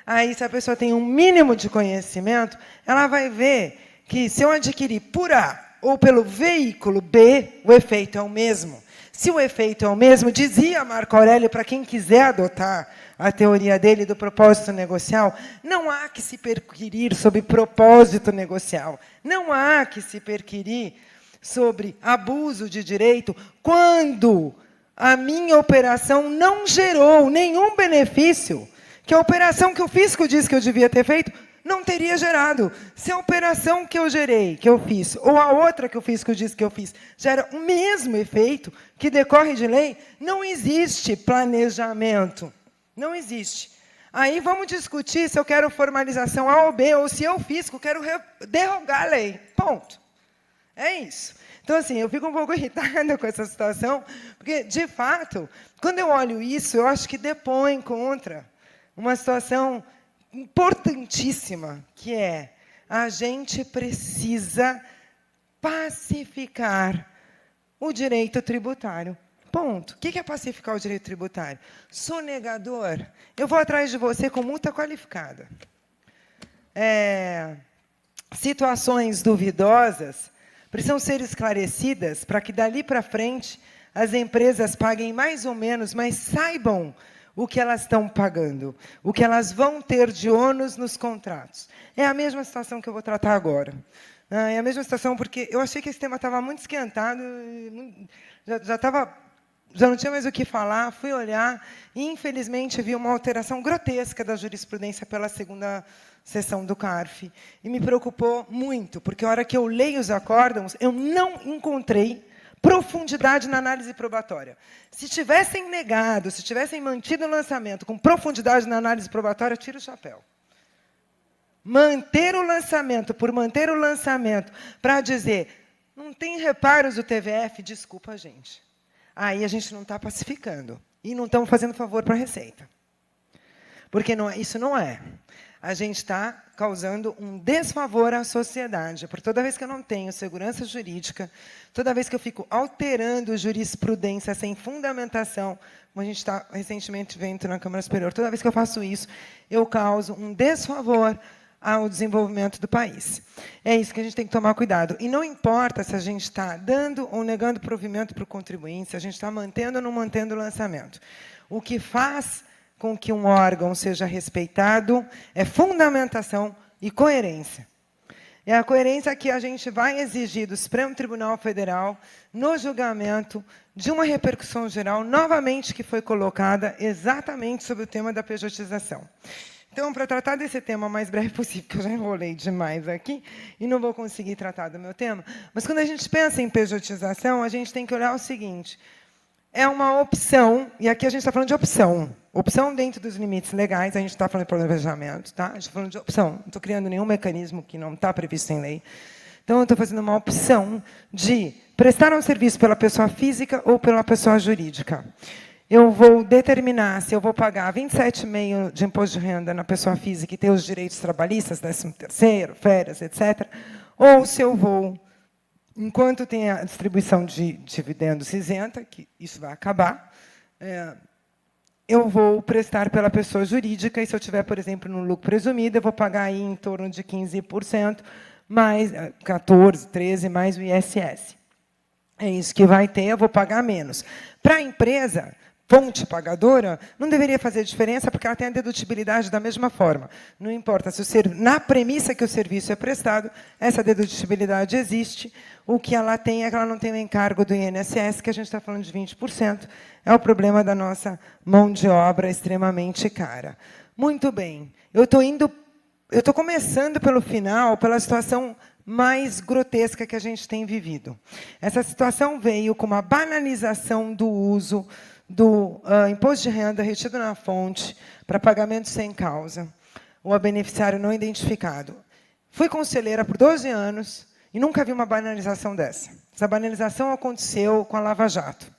Aí, se a pessoa tem um mínimo de conhecimento, ela vai ver que, se eu adquirir por A, ou pelo veículo B, o efeito é o mesmo. Se o efeito é o mesmo, dizia Marco Aurélio, para quem quiser adotar a teoria dele do propósito negocial, não há que se perquirir sobre propósito negocial. Não há que se perquirir sobre abuso de direito quando a minha operação não gerou nenhum benefício que a operação que o fisco disse que eu devia ter feito não teria gerado. Se a operação que eu gerei, que eu fiz, ou a outra que o fisco disse que eu fiz, gera o mesmo efeito que decorre de lei, não existe planejamento. Não existe. Aí vamos discutir se eu quero formalização A ou B, ou se eu, fisco, quero derrogar a lei. Ponto. É isso. Então, assim, eu fico um pouco irritada com essa situação, porque, de fato, quando eu olho isso, eu acho que depõe contra uma situação importantíssima, que é a gente precisa pacificar o direito tributário. Ponto. O que é pacificar o direito tributário? Sonegador, eu vou atrás de você com multa qualificada. Situações duvidosas precisam ser esclarecidas para que, dali para frente, as empresas paguem mais ou menos, mas saibam o que elas estão pagando, o que elas vão ter de ônus nos contratos. É a mesma situação que eu vou tratar agora. É a mesma situação, porque eu achei que esse tema estava muito esquentado, já não tinha mais o que falar, fui olhar e, infelizmente, vi uma alteração grotesca da jurisprudência pela segunda sessão do CARF. E me preocupou muito, porque, a hora que eu leio os acórdãos, eu não encontrei profundidade na análise probatória. Se tivessem negado, se tivessem mantido o lançamento com profundidade na análise probatória, tira o chapéu. Manter o lançamento por manter o lançamento para dizer não tem reparos do TVF, desculpa, gente. Aí a gente não está pacificando. E não estamos fazendo favor para a Receita. Porque isso não é. A gente está causando um desfavor à sociedade. Por toda vez que eu não tenho segurança jurídica, toda vez que eu fico alterando jurisprudência sem fundamentação, como a gente está recentemente vendo na Câmara Superior, toda vez que eu faço isso, eu causo um desfavor ao desenvolvimento do país. É isso que a gente tem que tomar cuidado. E não importa se a gente está dando ou negando provimento para o contribuinte, se a gente está mantendo ou não mantendo o lançamento. O que faz com que um órgão seja respeitado é fundamentação e coerência. É a coerência que a gente vai exigir do Supremo Tribunal Federal no julgamento de uma repercussão geral, novamente, que foi colocada exatamente sobre o tema da pejotização. Então, para tratar desse tema o mais breve possível, que eu já enrolei demais aqui e não vou conseguir tratar do meu tema, mas quando a gente pensa em pejotização, a gente tem que olhar o seguinte: é uma opção, e aqui a gente está falando de opção. Opção dentro dos limites legais, a gente está falando de planejamento, tá? A gente está falando de opção. Não estou criando nenhum mecanismo que não está previsto em lei. Então, eu estou fazendo uma opção de prestar um serviço pela pessoa física ou pela pessoa jurídica. Eu vou determinar se eu vou pagar 27,5% de imposto de renda na pessoa física e ter os direitos trabalhistas, 13º, férias, etc., ou se eu vou, enquanto tem a distribuição de dividendos isenta, que isso vai acabar, eu vou prestar pela pessoa jurídica, e se eu tiver, por exemplo, no lucro presumido, eu vou pagar aí em torno de 15%, mais 14%, 13%, mais o ISS. É isso que vai ter, eu vou pagar menos. Para a empresa, fonte pagadora, não deveria fazer diferença, porque ela tem a dedutibilidade da mesma forma. Não importa se na premissa que o serviço é prestado, essa dedutibilidade existe. O que ela tem é que ela não tem o encargo do INSS, que a gente está falando de 20%. É o problema da nossa mão de obra extremamente cara. Muito bem. Eu estou começando pelo final, pela situação mais grotesca que a gente tem vivido. Essa situação veio com uma banalização do uso do imposto de renda retido na fonte para pagamento sem causa, ou a beneficiário não identificado. Fui conselheira por 12 anos e nunca vi uma banalização dessa. Essa banalização aconteceu com a Lava Jato.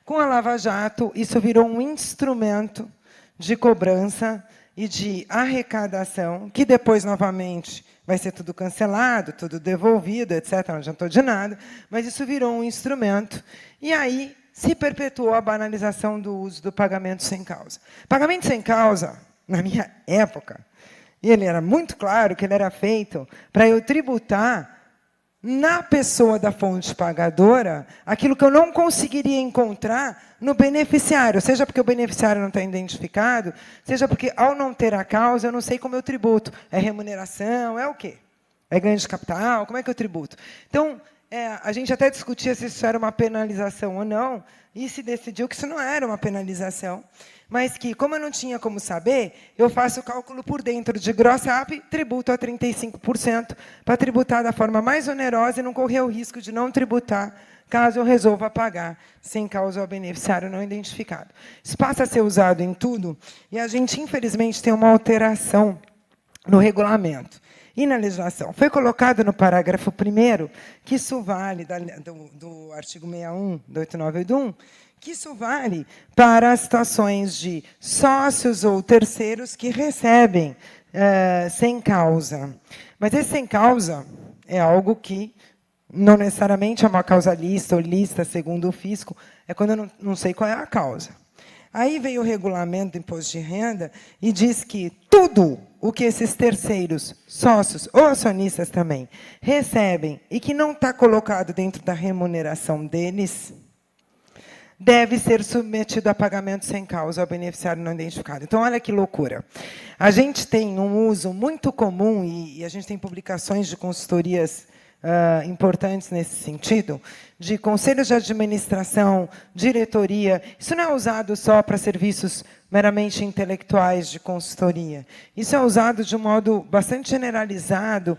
Com a Lava Jato, isso virou um instrumento de cobrança e de arrecadação, que depois, novamente, vai ser tudo cancelado, tudo devolvido, etc. Não adiantou de nada, mas isso virou um instrumento. E aí se perpetuou a banalização do uso do pagamento sem causa. Pagamento sem causa, na minha época, ele era muito claro que ele era feito para eu tributar na pessoa da fonte pagadora aquilo que eu não conseguiria encontrar no beneficiário, seja porque o beneficiário não está identificado, seja porque, ao não ter a causa, eu não sei como eu tributo. É remuneração, é o quê? É ganho de capital? Como é que eu tributo? Então, a gente até discutia se isso era uma penalização ou não, e se decidiu que isso não era uma penalização, mas que, como eu não tinha como saber, eu faço o cálculo por dentro de gross up, tributo a 35%, para tributar da forma mais onerosa e não correr o risco de não tributar caso eu resolva pagar sem causa ao beneficiário não identificado. Isso passa a ser usado em tudo, e a gente, infelizmente, tem uma alteração no regulamento e na legislação. Foi colocado no parágrafo 1º que isso vale, do artigo 61 do 8981, que isso vale para as situações de sócios ou terceiros que recebem sem causa. Mas esse sem causa é algo que não necessariamente é uma causa lista ou lista segundo o fisco, é quando eu não sei qual é a causa. Aí veio o regulamento do imposto de renda e diz que tudo o que esses terceiros, sócios ou acionistas também, recebem e que não está colocado dentro da remuneração deles, deve ser submetido a pagamento sem causa ao beneficiário não identificado. Então, olha que loucura. A gente tem um uso muito comum, e a gente tem publicações de consultorias importantes nesse sentido, de conselhos de administração, diretoria. Isso não é usado só para serviços meramente intelectuais de consultoria. Isso é usado de um modo bastante generalizado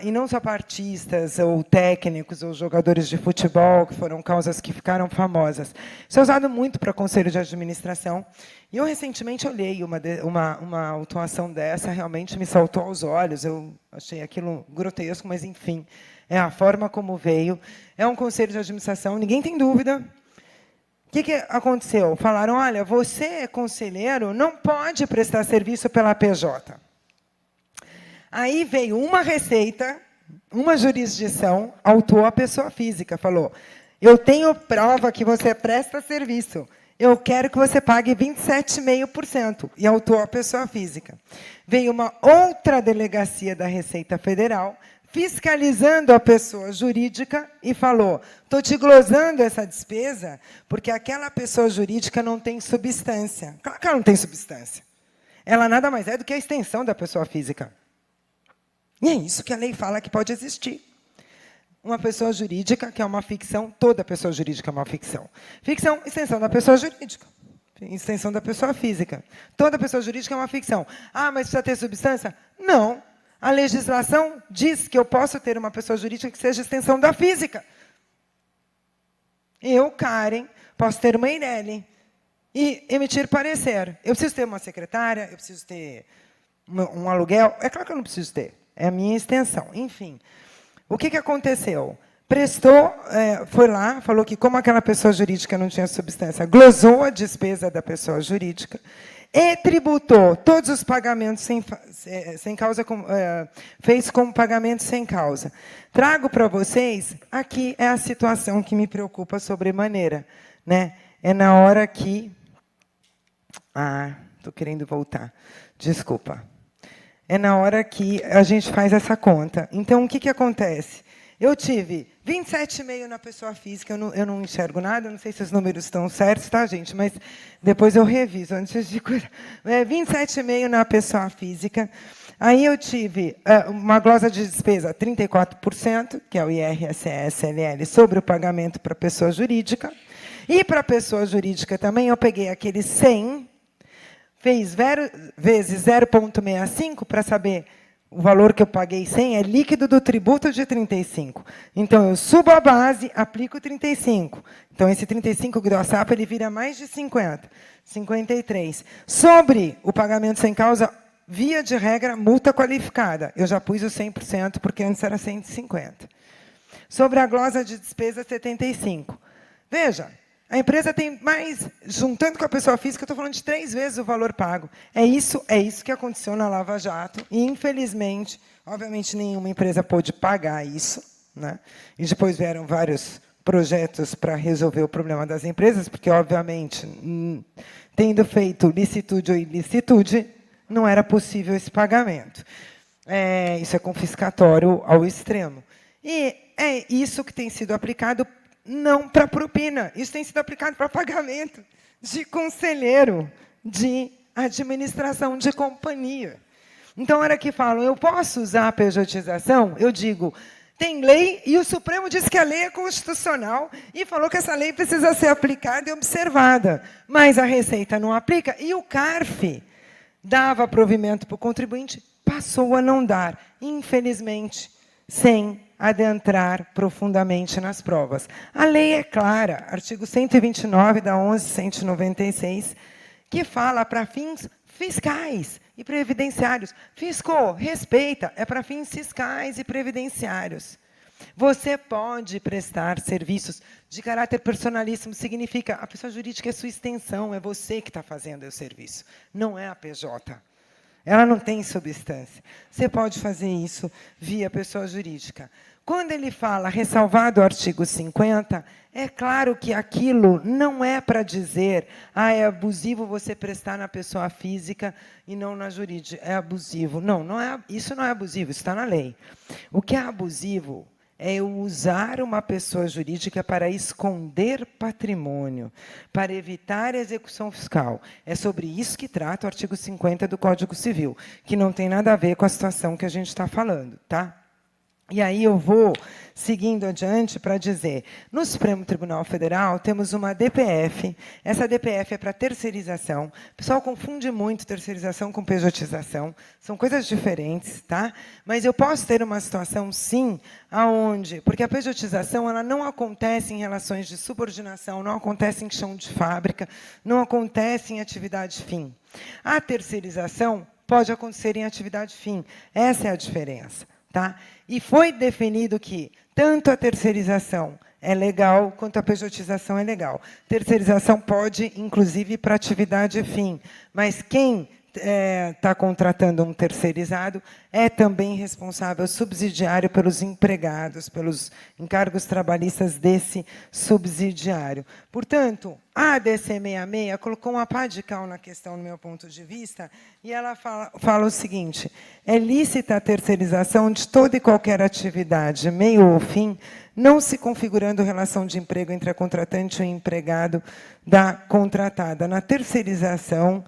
e não só para artistas, ou técnicos, ou jogadores de futebol, que foram causas que ficaram famosas. Isso é usado muito para conselho de administração. E eu, recentemente, olhei uma autuação dessa, realmente me saltou aos olhos. Eu achei aquilo grotesco, mas, enfim, é a forma como veio. É um conselho de administração, ninguém tem dúvida. O que aconteceu? Falaram, olha, você é conselheiro, não pode prestar serviço pela PJ. Aí veio uma receita, uma jurisdição, autuou a pessoa física, falou, eu tenho prova que você presta serviço, eu quero que você pague 27,5%, e autuou a pessoa física. Veio uma outra delegacia da Receita Federal, fiscalizando a pessoa jurídica, e falou, estou te glosando essa despesa, porque aquela pessoa jurídica não tem substância. Claro que ela não tem substância. Ela nada mais é do que a extensão da pessoa física. E é isso que a lei fala que pode existir. Uma pessoa jurídica, que é uma ficção, toda pessoa jurídica é uma ficção. Ficção, extensão da pessoa jurídica. Extensão da pessoa física. Toda pessoa jurídica é uma ficção. Ah, mas precisa ter substância? Não. A legislação diz que eu posso ter uma pessoa jurídica que seja extensão da física. Eu, Karen, posso ter uma Eireli e emitir parecer. Eu preciso ter uma secretária, eu preciso ter um aluguel. É claro que eu não preciso ter. É a minha extensão. Enfim, o que aconteceu? Prestou, foi lá, falou que, como aquela pessoa jurídica não tinha substância, glosou a despesa da pessoa jurídica e tributou todos os pagamentos sem causa, fez como pagamento sem causa. Trago para vocês, aqui é a situação que me preocupa sobremaneira. Né? É na hora que... estou querendo voltar. Desculpa. É na hora que a gente faz essa conta. Então, o que acontece? Eu tive 27,5 na pessoa física, eu não enxergo nada, não sei se os números estão certos, tá, gente? Mas depois eu reviso, antes de cuidar. 27,5 na pessoa física. Aí eu tive uma glosa de despesa 34%, que é o IRSS-LL, sobre o pagamento para a pessoa jurídica. E para a pessoa jurídica também, eu peguei aquele 100, fez vezes 0,65 para saber o valor que eu paguei 100 é líquido do tributo de 35. Então, eu subo a base, aplico 35. Então, esse 35 gross up, ele vira mais de 50. 53. Sobre o pagamento sem causa, via de regra, multa qualificada. Eu já pus o 100%, porque antes era 150. Sobre a glosa de despesa, 75. Veja, a empresa tem mais, juntando com a pessoa física, eu estou falando de 3 vezes o valor pago. É isso que aconteceu na Lava Jato. E, infelizmente, obviamente, nenhuma empresa pôde pagar isso. Né? E depois vieram vários projetos para resolver o problema das empresas, porque, obviamente, tendo feito licitude ou ilicitude, não era possível esse pagamento. Isso é confiscatório ao extremo. E é isso que tem sido aplicado não para propina. Isso tem sido aplicado para pagamento de conselheiro, de administração de companhia. Então, na hora que falam, eu posso usar a pejotização, eu digo, tem lei, e o Supremo diz que a lei é constitucional, e falou que essa lei precisa ser aplicada e observada. Mas a Receita não aplica, e o CARF dava provimento para o contribuinte, passou a não dar. Infelizmente, sem adentrar profundamente nas provas. A lei é clara, artigo 129 da 11.196, que fala para fins fiscais e previdenciários. Fisco, respeita, é para fins fiscais e previdenciários. Você pode prestar serviços de caráter personalíssimo, significa a pessoa jurídica é sua extensão, é você que está fazendo o serviço, não é a PJ. Ela não tem substância. Você pode fazer isso via pessoa jurídica. Quando ele fala ressalvado o artigo 50, é claro que aquilo não é para dizer é abusivo você prestar na pessoa física e não na jurídica. É abusivo. Não, isso não é abusivo, isso está na lei. O que é abusivo é eu usar uma pessoa jurídica para esconder patrimônio, para evitar a execução fiscal. É sobre isso que trata o artigo 50 do Código Civil, que não tem nada a ver com a situação que a gente está falando, tá? E aí eu vou seguindo adiante para dizer, no Supremo Tribunal Federal temos uma DPF, essa DPF é para terceirização, o pessoal confunde muito terceirização com pejotização, são coisas diferentes, tá? Mas eu posso ter uma situação, sim, aonde, porque a pejotização ela não acontece em relações de subordinação, não acontece em chão de fábrica, não acontece em atividade fim. A terceirização pode acontecer em atividade fim, essa é a diferença. Tá? E foi definido que tanto a terceirização é legal, quanto a pejotização é legal. Terceirização pode, inclusive, para atividade fim, mas quem está contratando um terceirizado é também responsável subsidiário pelos empregados, pelos encargos trabalhistas desse subsidiário. Portanto, a ADC 66 colocou uma pá de cal na questão, no meu ponto de vista, e ela fala o seguinte, é lícita a terceirização de toda e qualquer atividade, meio ou fim, não se configurando relação de emprego entre a contratante e o empregado da contratada. Na terceirização,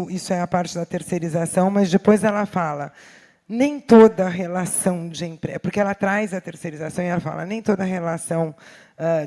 isso é a parte da terceirização, mas depois ela fala, nem toda relação de emprego, porque ela traz a terceirização e ela fala, nem toda relação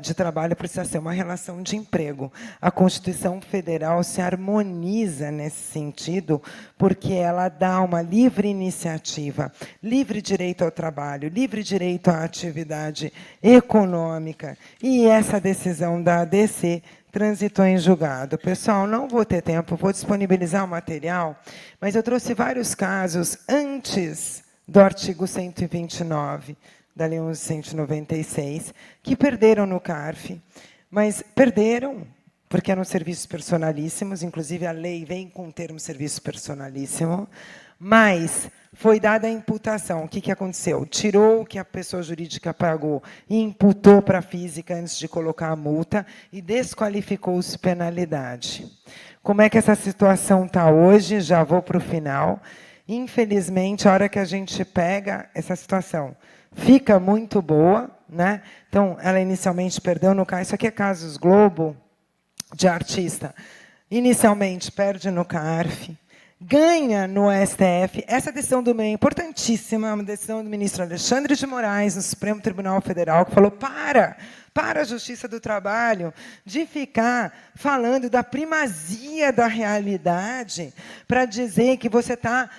de trabalho precisa ser uma relação de emprego. A Constituição Federal se harmoniza nesse sentido, porque ela dá uma livre iniciativa, livre direito ao trabalho, livre direito à atividade econômica, e essa decisão da ADC transitou em julgado. Pessoal, não vou ter tempo, vou disponibilizar o material, mas eu trouxe vários casos antes do artigo 129 da Lei 11.196, que perderam no CARF, mas perderam porque eram serviços personalíssimos, inclusive a lei vem com o termo serviço personalíssimo, mas foi dada a imputação. O que aconteceu? Tirou o que a pessoa jurídica pagou e imputou para a física antes de colocar a multa e desqualificou-se penalidade. Como é que essa situação está hoje? Já vou para o final. Infelizmente, a hora que a gente pega essa situação, fica muito boa, né? Então, ela inicialmente perdeu no CARF. Isso aqui é Casos Globo, de artista. Inicialmente, perde no CARF, ganha no STF. Essa decisão do MEI é importantíssima, uma decisão do ministro Alexandre de Moraes, no Supremo Tribunal Federal, que falou, para a Justiça do Trabalho de ficar falando da primazia da realidade para dizer que você está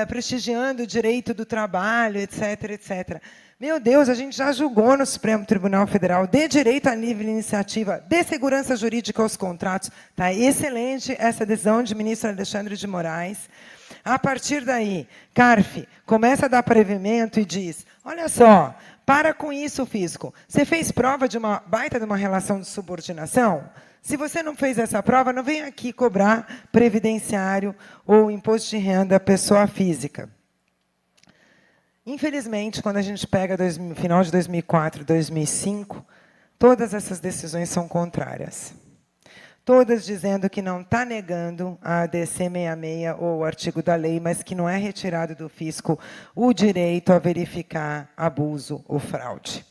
prestigiando o direito do trabalho, etc., etc. Meu Deus, a gente já julgou no Supremo Tribunal Federal, dê direito à livre iniciativa, dê segurança jurídica aos contratos. Está excelente essa decisão de ministro Alexandre de Moraes. A partir daí, CARF começa a dar previmento e diz, olha só, para com isso, fisco. Você fez prova de uma baita de uma relação de subordinação? Se você não fez essa prova, não vem aqui cobrar previdenciário ou imposto de renda pessoa física. Infelizmente, quando a gente pega final de 2004 e 2005, todas essas decisões são contrárias. Todas dizendo que não está negando a ADC 66 ou o artigo da lei, mas que não é retirado do fisco o direito a verificar abuso ou fraude.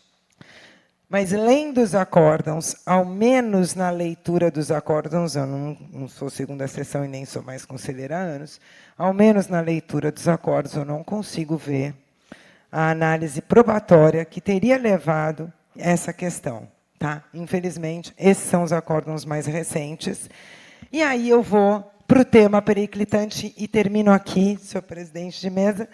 Mas, lendo os acórdãos, ao menos na leitura dos acórdãos, eu não sou segunda sessão e nem sou mais conselheira há anos, ao menos na leitura dos acórdãos eu não consigo ver a análise probatória que teria levado essa questão. Tá? Infelizmente, esses são os acórdãos mais recentes. E aí eu vou para o tema periclitante e termino aqui, senhor presidente de mesa,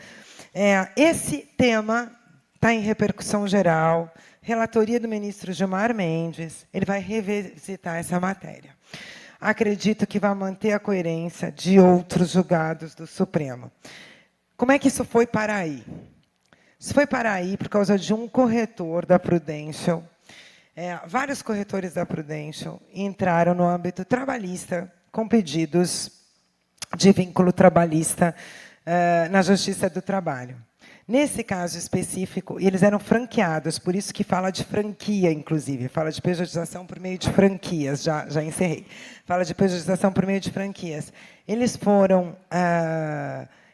Esse tema está em repercussão geral, relatoria do ministro Gilmar Mendes, ele vai revisitar essa matéria. Acredito que vai manter a coerência de outros julgados do Supremo. Como é que isso foi para aí? Isso foi para aí por causa de um corretor da Prudential. Vários corretores da Prudential entraram no âmbito trabalhista com pedidos de vínculo trabalhista na Justiça do Trabalho. Nesse caso específico, eles eram franqueados, por isso que fala de franquia, inclusive, fala de pejotização por meio de franquias, já encerrei. Fala de pejotização por meio de franquias. Eles foram...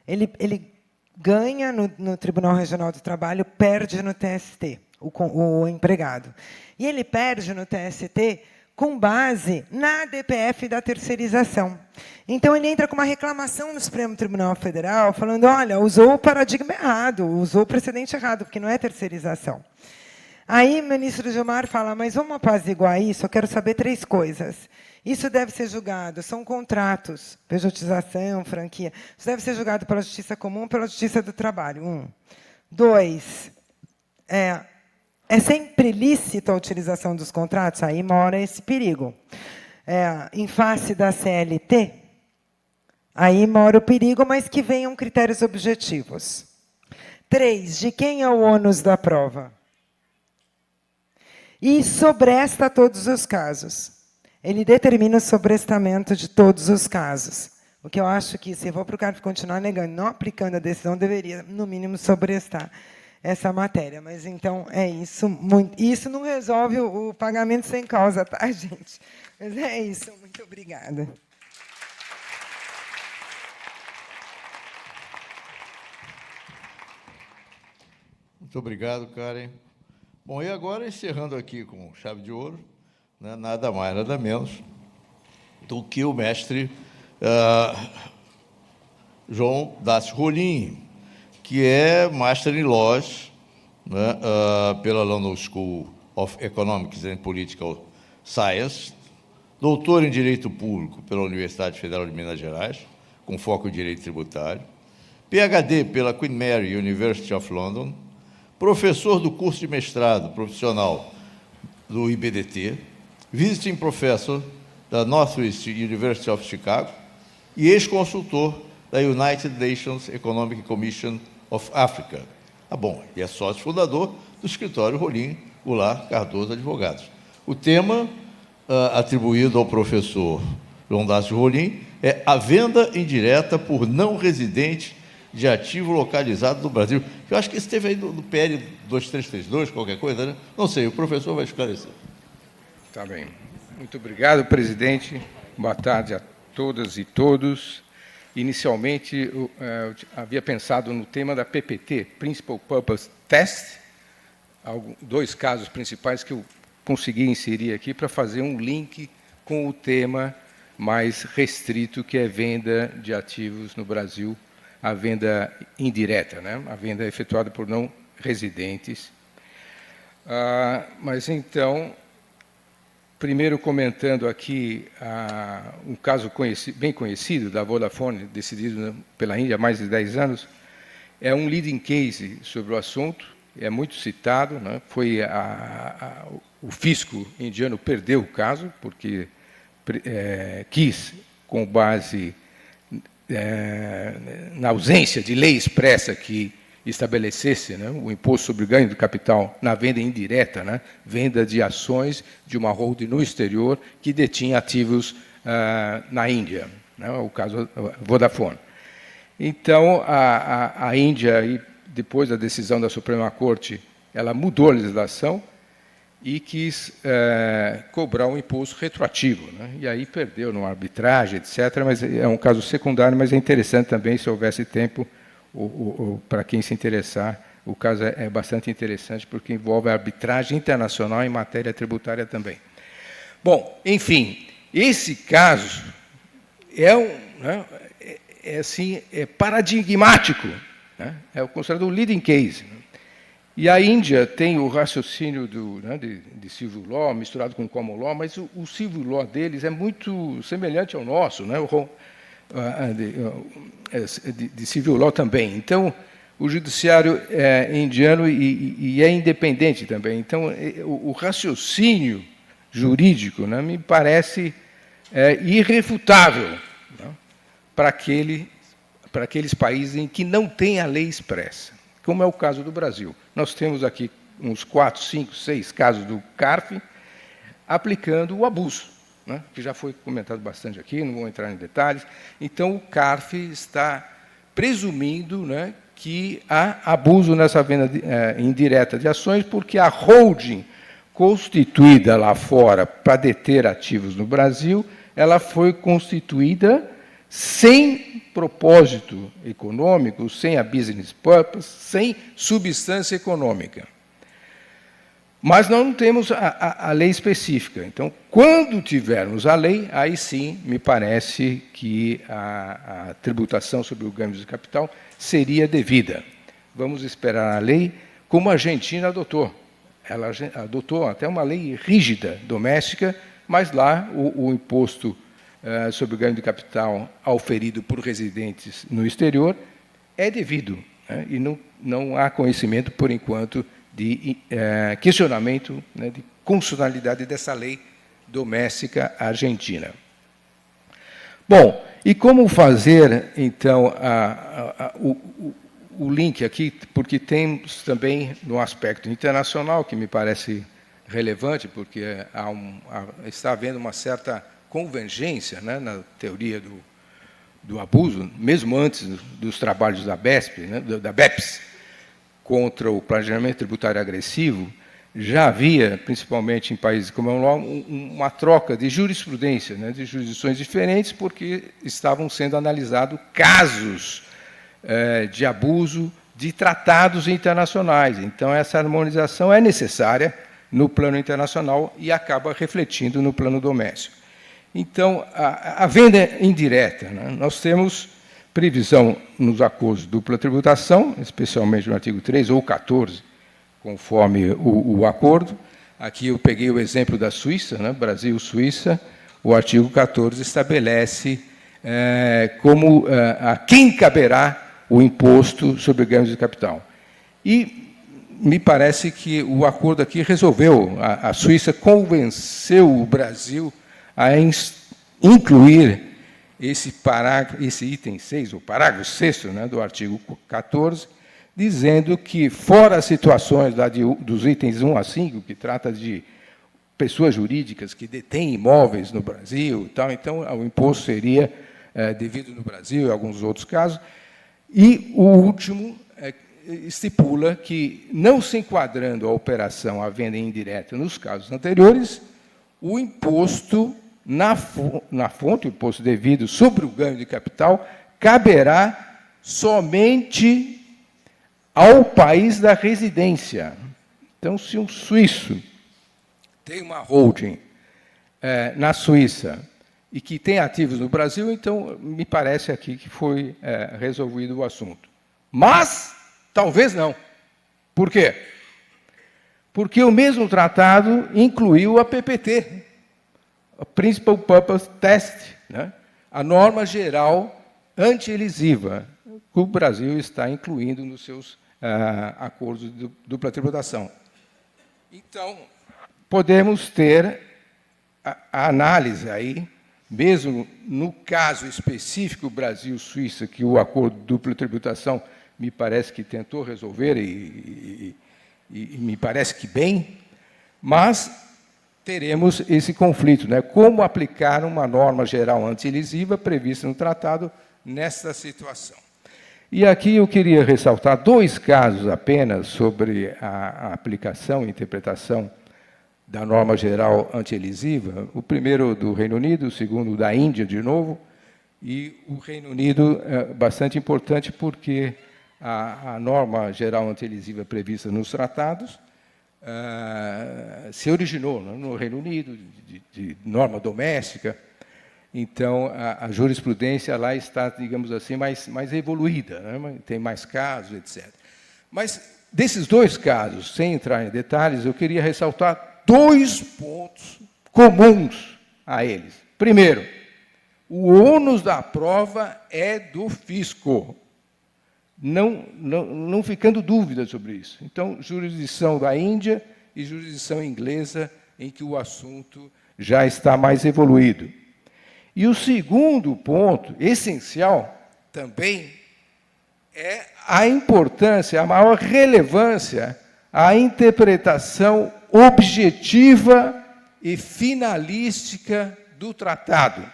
Ele ganha no Tribunal Regional do Trabalho, perde no TST, o empregado. E ele perde no TST com base na DPF da terceirização. Então, ele entra com uma reclamação no Supremo Tribunal Federal, falando, olha, usou o paradigma errado, usou o precedente errado, porque não é terceirização. Aí, o ministro Gilmar fala, mas vamos apaziguar isso, eu quero saber 3 coisas. Isso deve ser julgado, são contratos, pejotização, franquia, isso deve ser julgado pela Justiça Comum ou pela Justiça do Trabalho, 1. 2, é sempre lícita a utilização dos contratos? Aí mora esse perigo. Em face da CLT, aí mora o perigo, mas que venham critérios objetivos. 3, de quem é o ônus da prova? E sobresta todos os casos. Ele determina o sobrestamento de todos os casos. O que eu acho que, se for para o cara continuar negando, não aplicando a decisão, deveria, no mínimo, sobrestar essa matéria. Mas, então, é isso. Isso não resolve o pagamento sem causa, tá, gente? Mas é isso. Muito obrigada. Muito obrigado, Karen. Bom, e agora, encerrando aqui com chave de ouro, né, nada mais, nada menos do que o mestre João Dácio Rolim, que é Master in Laws, né, pela London School of Economics and Political Science, doutor em Direito Público pela Universidade Federal de Minas Gerais, com foco em Direito Tributário, PhD pela Queen Mary University of London, professor do curso de mestrado profissional do IBDT, visiting professor da Northwest University of Chicago e ex-consultor da United Nations Economic Commission of Africa. Bom, e é sócio fundador do escritório Rolim Goulart Cardoso Advogados. O tema atribuído ao professor João Dácio Rolim é a venda indireta por não residente de ativo localizado no Brasil. Eu acho que isso esteve aí no PL 2332, qualquer coisa, né? Não sei, o professor vai esclarecer. Tá bem. Muito obrigado, presidente. Boa tarde a todas e todos. Inicialmente, eu havia pensado no tema da PPT, Principal Purpose Test, 2 casos principais que eu consegui inserir aqui para fazer um link com o tema mais restrito, que é venda de ativos no Brasil, a venda indireta, né? A venda efetuada por não residentes. Mas, então, primeiro comentando aqui um caso bem conhecido da Vodafone, decidido pela Índia há mais de 10 anos, é um leading case sobre o assunto, é muito citado, né? Foi o fisco indiano perdeu o caso, porque quis, com base na ausência de lei expressa que estabelecesse, né, o imposto sobre o ganho de capital na venda indireta, né, venda de ações de uma holding no exterior que detinha ativos na Índia, né, o caso Vodafone. Então, a Índia, depois da decisão da Suprema Corte, ela mudou a legislação e quis cobrar um imposto retroativo, né? E aí perdeu numa arbitragem, etc., mas é um caso secundário, mas é interessante também, se houvesse tempo, para quem se interessar, o caso é bastante interessante, porque envolve a arbitragem internacional em matéria tributária também. Bom, enfim, esse caso é paradigmático, né? É considerado um leading case. E a Índia tem o raciocínio de civil law misturado com common law, mas o civil law deles é muito semelhante ao nosso, né? De civil law também. Então, o judiciário indiano e é independente também. Então, o raciocínio jurídico, né, me parece irrefutável, né, para aqueles países em que não tem a lei expressa, como é o caso do Brasil. Nós temos aqui uns 4, 5, 6 casos do CARF aplicando o abuso, né, que já foi comentado bastante aqui, não vou entrar em detalhes. Então, o CARF está presumindo, né, que há abuso nessa venda indireta de ações, porque a holding constituída lá fora para deter ativos no Brasil, ela foi constituída sem propósito econômico, sem a business purpose, sem substância econômica. Mas nós não temos a lei específica. Então, quando tivermos a lei, aí sim, me parece que a tributação sobre o ganho de capital seria devida. Vamos esperar a lei, como a Argentina adotou. Ela adotou até uma lei rígida, doméstica, mas lá o imposto sobre o ganho de capital auferido por residentes no exterior é devido, né, e não há conhecimento, por enquanto, de questionamento, né, de constitucionalidade dessa lei doméstica argentina. Bom, e como fazer, então, o link aqui, porque temos também, no aspecto internacional, que me parece relevante, porque está havendo uma certa convergência, né, na teoria do abuso, mesmo antes dos trabalhos da BEPS, né, da BEPS, contra o planejamento tributário agressivo, já havia, principalmente em países como a uma troca de jurisprudência, né, de jurisdições diferentes, porque estavam sendo analisados casos de abuso de tratados internacionais. Então, essa harmonização é necessária no plano internacional e acaba refletindo no plano doméstico. Então, a venda indireta, né, nós temos previsão nos acordos de dupla tributação, especialmente no artigo 3 ou 14, conforme o acordo. Aqui eu peguei o exemplo da Suíça, né, Brasil-Suíça, o artigo 14 estabelece como a quem caberá o imposto sobre ganhos de capital. E me parece que o acordo aqui resolveu, a Suíça convenceu o Brasil a incluir esse item 6, o parágrafo 6º, né, do artigo 14, dizendo que, fora as situações dos itens 1 a 5, que trata de pessoas jurídicas que detêm imóveis no Brasil, e tal, então o imposto seria devido no Brasil, em alguns outros casos. E o último estipula que, não se enquadrando a operação à venda indireta nos casos anteriores, o imposto na fonte, o imposto devido sobre o ganho de capital, caberá somente ao país da residência. Então, se um suíço tem uma holding na Suíça e que tem ativos no Brasil, então, me parece aqui que foi resolvido o assunto. Mas, talvez não. Por quê? Porque o mesmo tratado incluiu a PPT, a Principal Purpose Test, né? A norma geral anti-elisiva, que o Brasil está incluindo nos seus acordos de dupla tributação. Então, podemos ter a análise aí, mesmo no caso específico Brasil-Suíça, que o acordo de dupla tributação me parece que tentou resolver, e me parece que bem, mas teremos esse conflito, né? Como aplicar uma norma geral anti-elisiva prevista no tratado nessa situação. E aqui eu queria ressaltar 2 casos apenas sobre a aplicação e interpretação da norma geral anti-elisiva. O primeiro do Reino Unido, o segundo da Índia, de novo, e o Reino Unido é bastante importante porque a norma geral anti-elisiva prevista nos tratados se originou no Reino Unido, de norma doméstica. Então, a jurisprudência lá está, digamos assim, mais evoluída, né? Tem mais casos, etc. Mas, desses 2 casos, sem entrar em detalhes, eu queria ressaltar 2 pontos comuns a eles. Primeiro, o ônus da prova é do fisco. não ficando dúvida sobre isso. Então, jurisdição da Índia e jurisdição inglesa, em que o assunto já está mais evoluído. E o segundo ponto, essencial, também, é a importância, a maior relevância, a interpretação objetiva e finalística do tratado,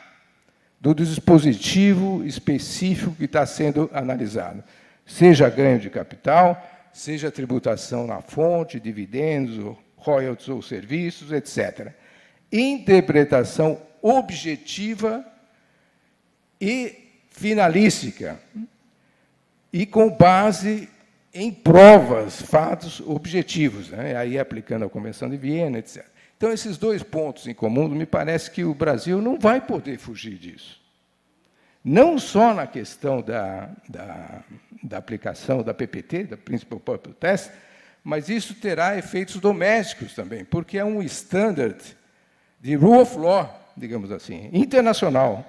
do dispositivo específico que está sendo analisado, seja ganho de capital, seja tributação na fonte, dividendos, royalties ou serviços, etc. Interpretação objetiva e finalística, e com base em provas, fatos objetivos, né? Aí aplicando a Convenção de Viena, etc. Então, esses dois pontos em comum, me parece que o Brasil não vai poder fugir disso. Não só na questão da aplicação da PPT, da Principal Purpose Test, mas isso terá efeitos domésticos também, porque é um standard de rule of law, digamos assim, internacional.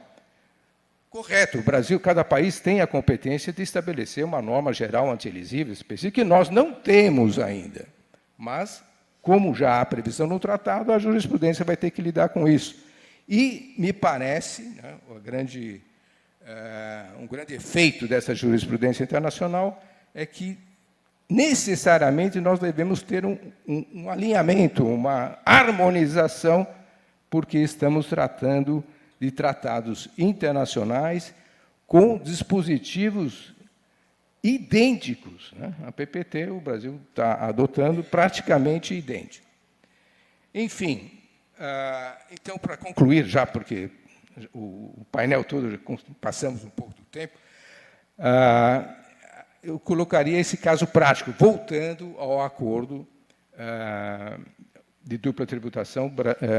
Correto, o Brasil, cada país tem a competência de estabelecer uma norma geral antielisível específica, que nós não temos ainda. Mas, como já há previsão no tratado, a jurisprudência vai ter que lidar com isso. E me parece, né, um grande efeito dessa jurisprudência internacional é que, necessariamente, nós devemos ter um alinhamento, uma harmonização, porque estamos tratando de tratados internacionais com dispositivos idênticos, né? A PPT, o Brasil está adotando praticamente idêntico. Enfim, então, para concluir, já porque o painel todo, passamos um pouco do tempo, eu colocaria esse caso prático, voltando ao acordo de dupla tributação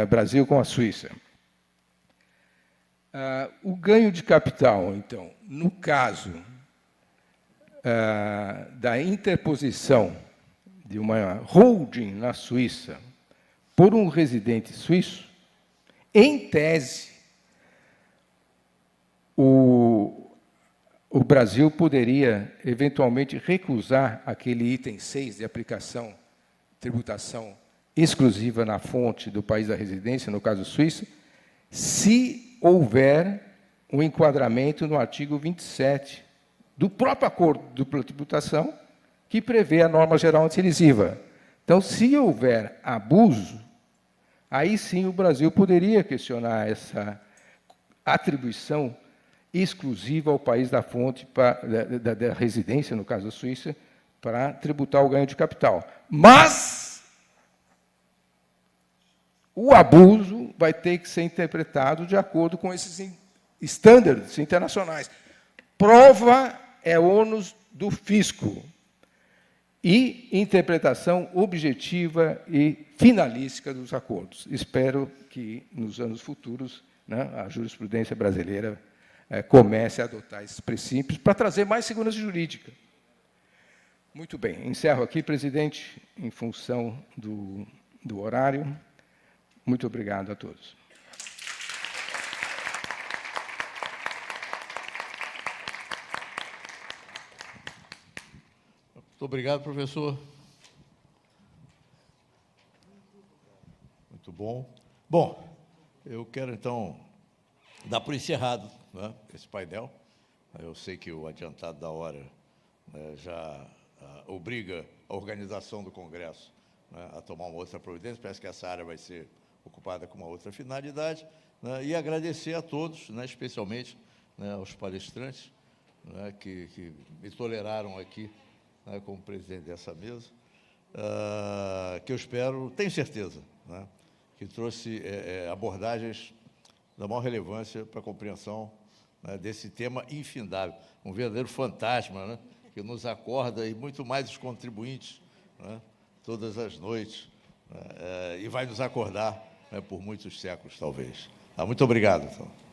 Brasil com a Suíça. O ganho de capital, então, no caso da interposição de uma holding na Suíça por um residente suíço, em tese, o Brasil poderia, eventualmente, recusar aquele item 6 de aplicação, tributação exclusiva na fonte do país da residência, no caso Suíça, se houver um enquadramento no artigo 27 do próprio acordo de dupla tributação, que prevê a norma geral antielisiva. Então, se houver abuso, aí sim o Brasil poderia questionar essa atribuição exclusiva ao país da fonte, da residência, no caso da Suíça, para tributar o ganho de capital. Mas o abuso vai ter que ser interpretado de acordo com esses estándares internacionais. Prova é ônus do fisco e interpretação objetiva e finalística dos acordos. Espero que, nos anos futuros, né, a jurisprudência brasileira comece a adotar esses princípios para trazer mais segurança jurídica. Muito bem, encerro aqui, presidente, em função do horário. Muito obrigado a todos. Muito obrigado, professor. Muito bom. Bom, eu quero, então, dar por encerrado, né, esse painel. Eu sei que o adiantado da hora, né, já obriga a organização do Congresso, né, a tomar uma outra providência. Parece que essa área vai ser ocupada com uma outra finalidade, né, e agradecer a todos, né, especialmente, né, aos palestrantes, né, que me toleraram aqui, né, como presidente dessa mesa, que eu espero, tenho certeza, né, que trouxe abordagens da maior relevância para a compreensão, né, desse tema infindável, um verdadeiro fantasma, né, que nos acorda, e muito mais os contribuintes, né, todas as noites, né, e vai nos acordar, né, por muitos séculos, talvez. Muito obrigado, então.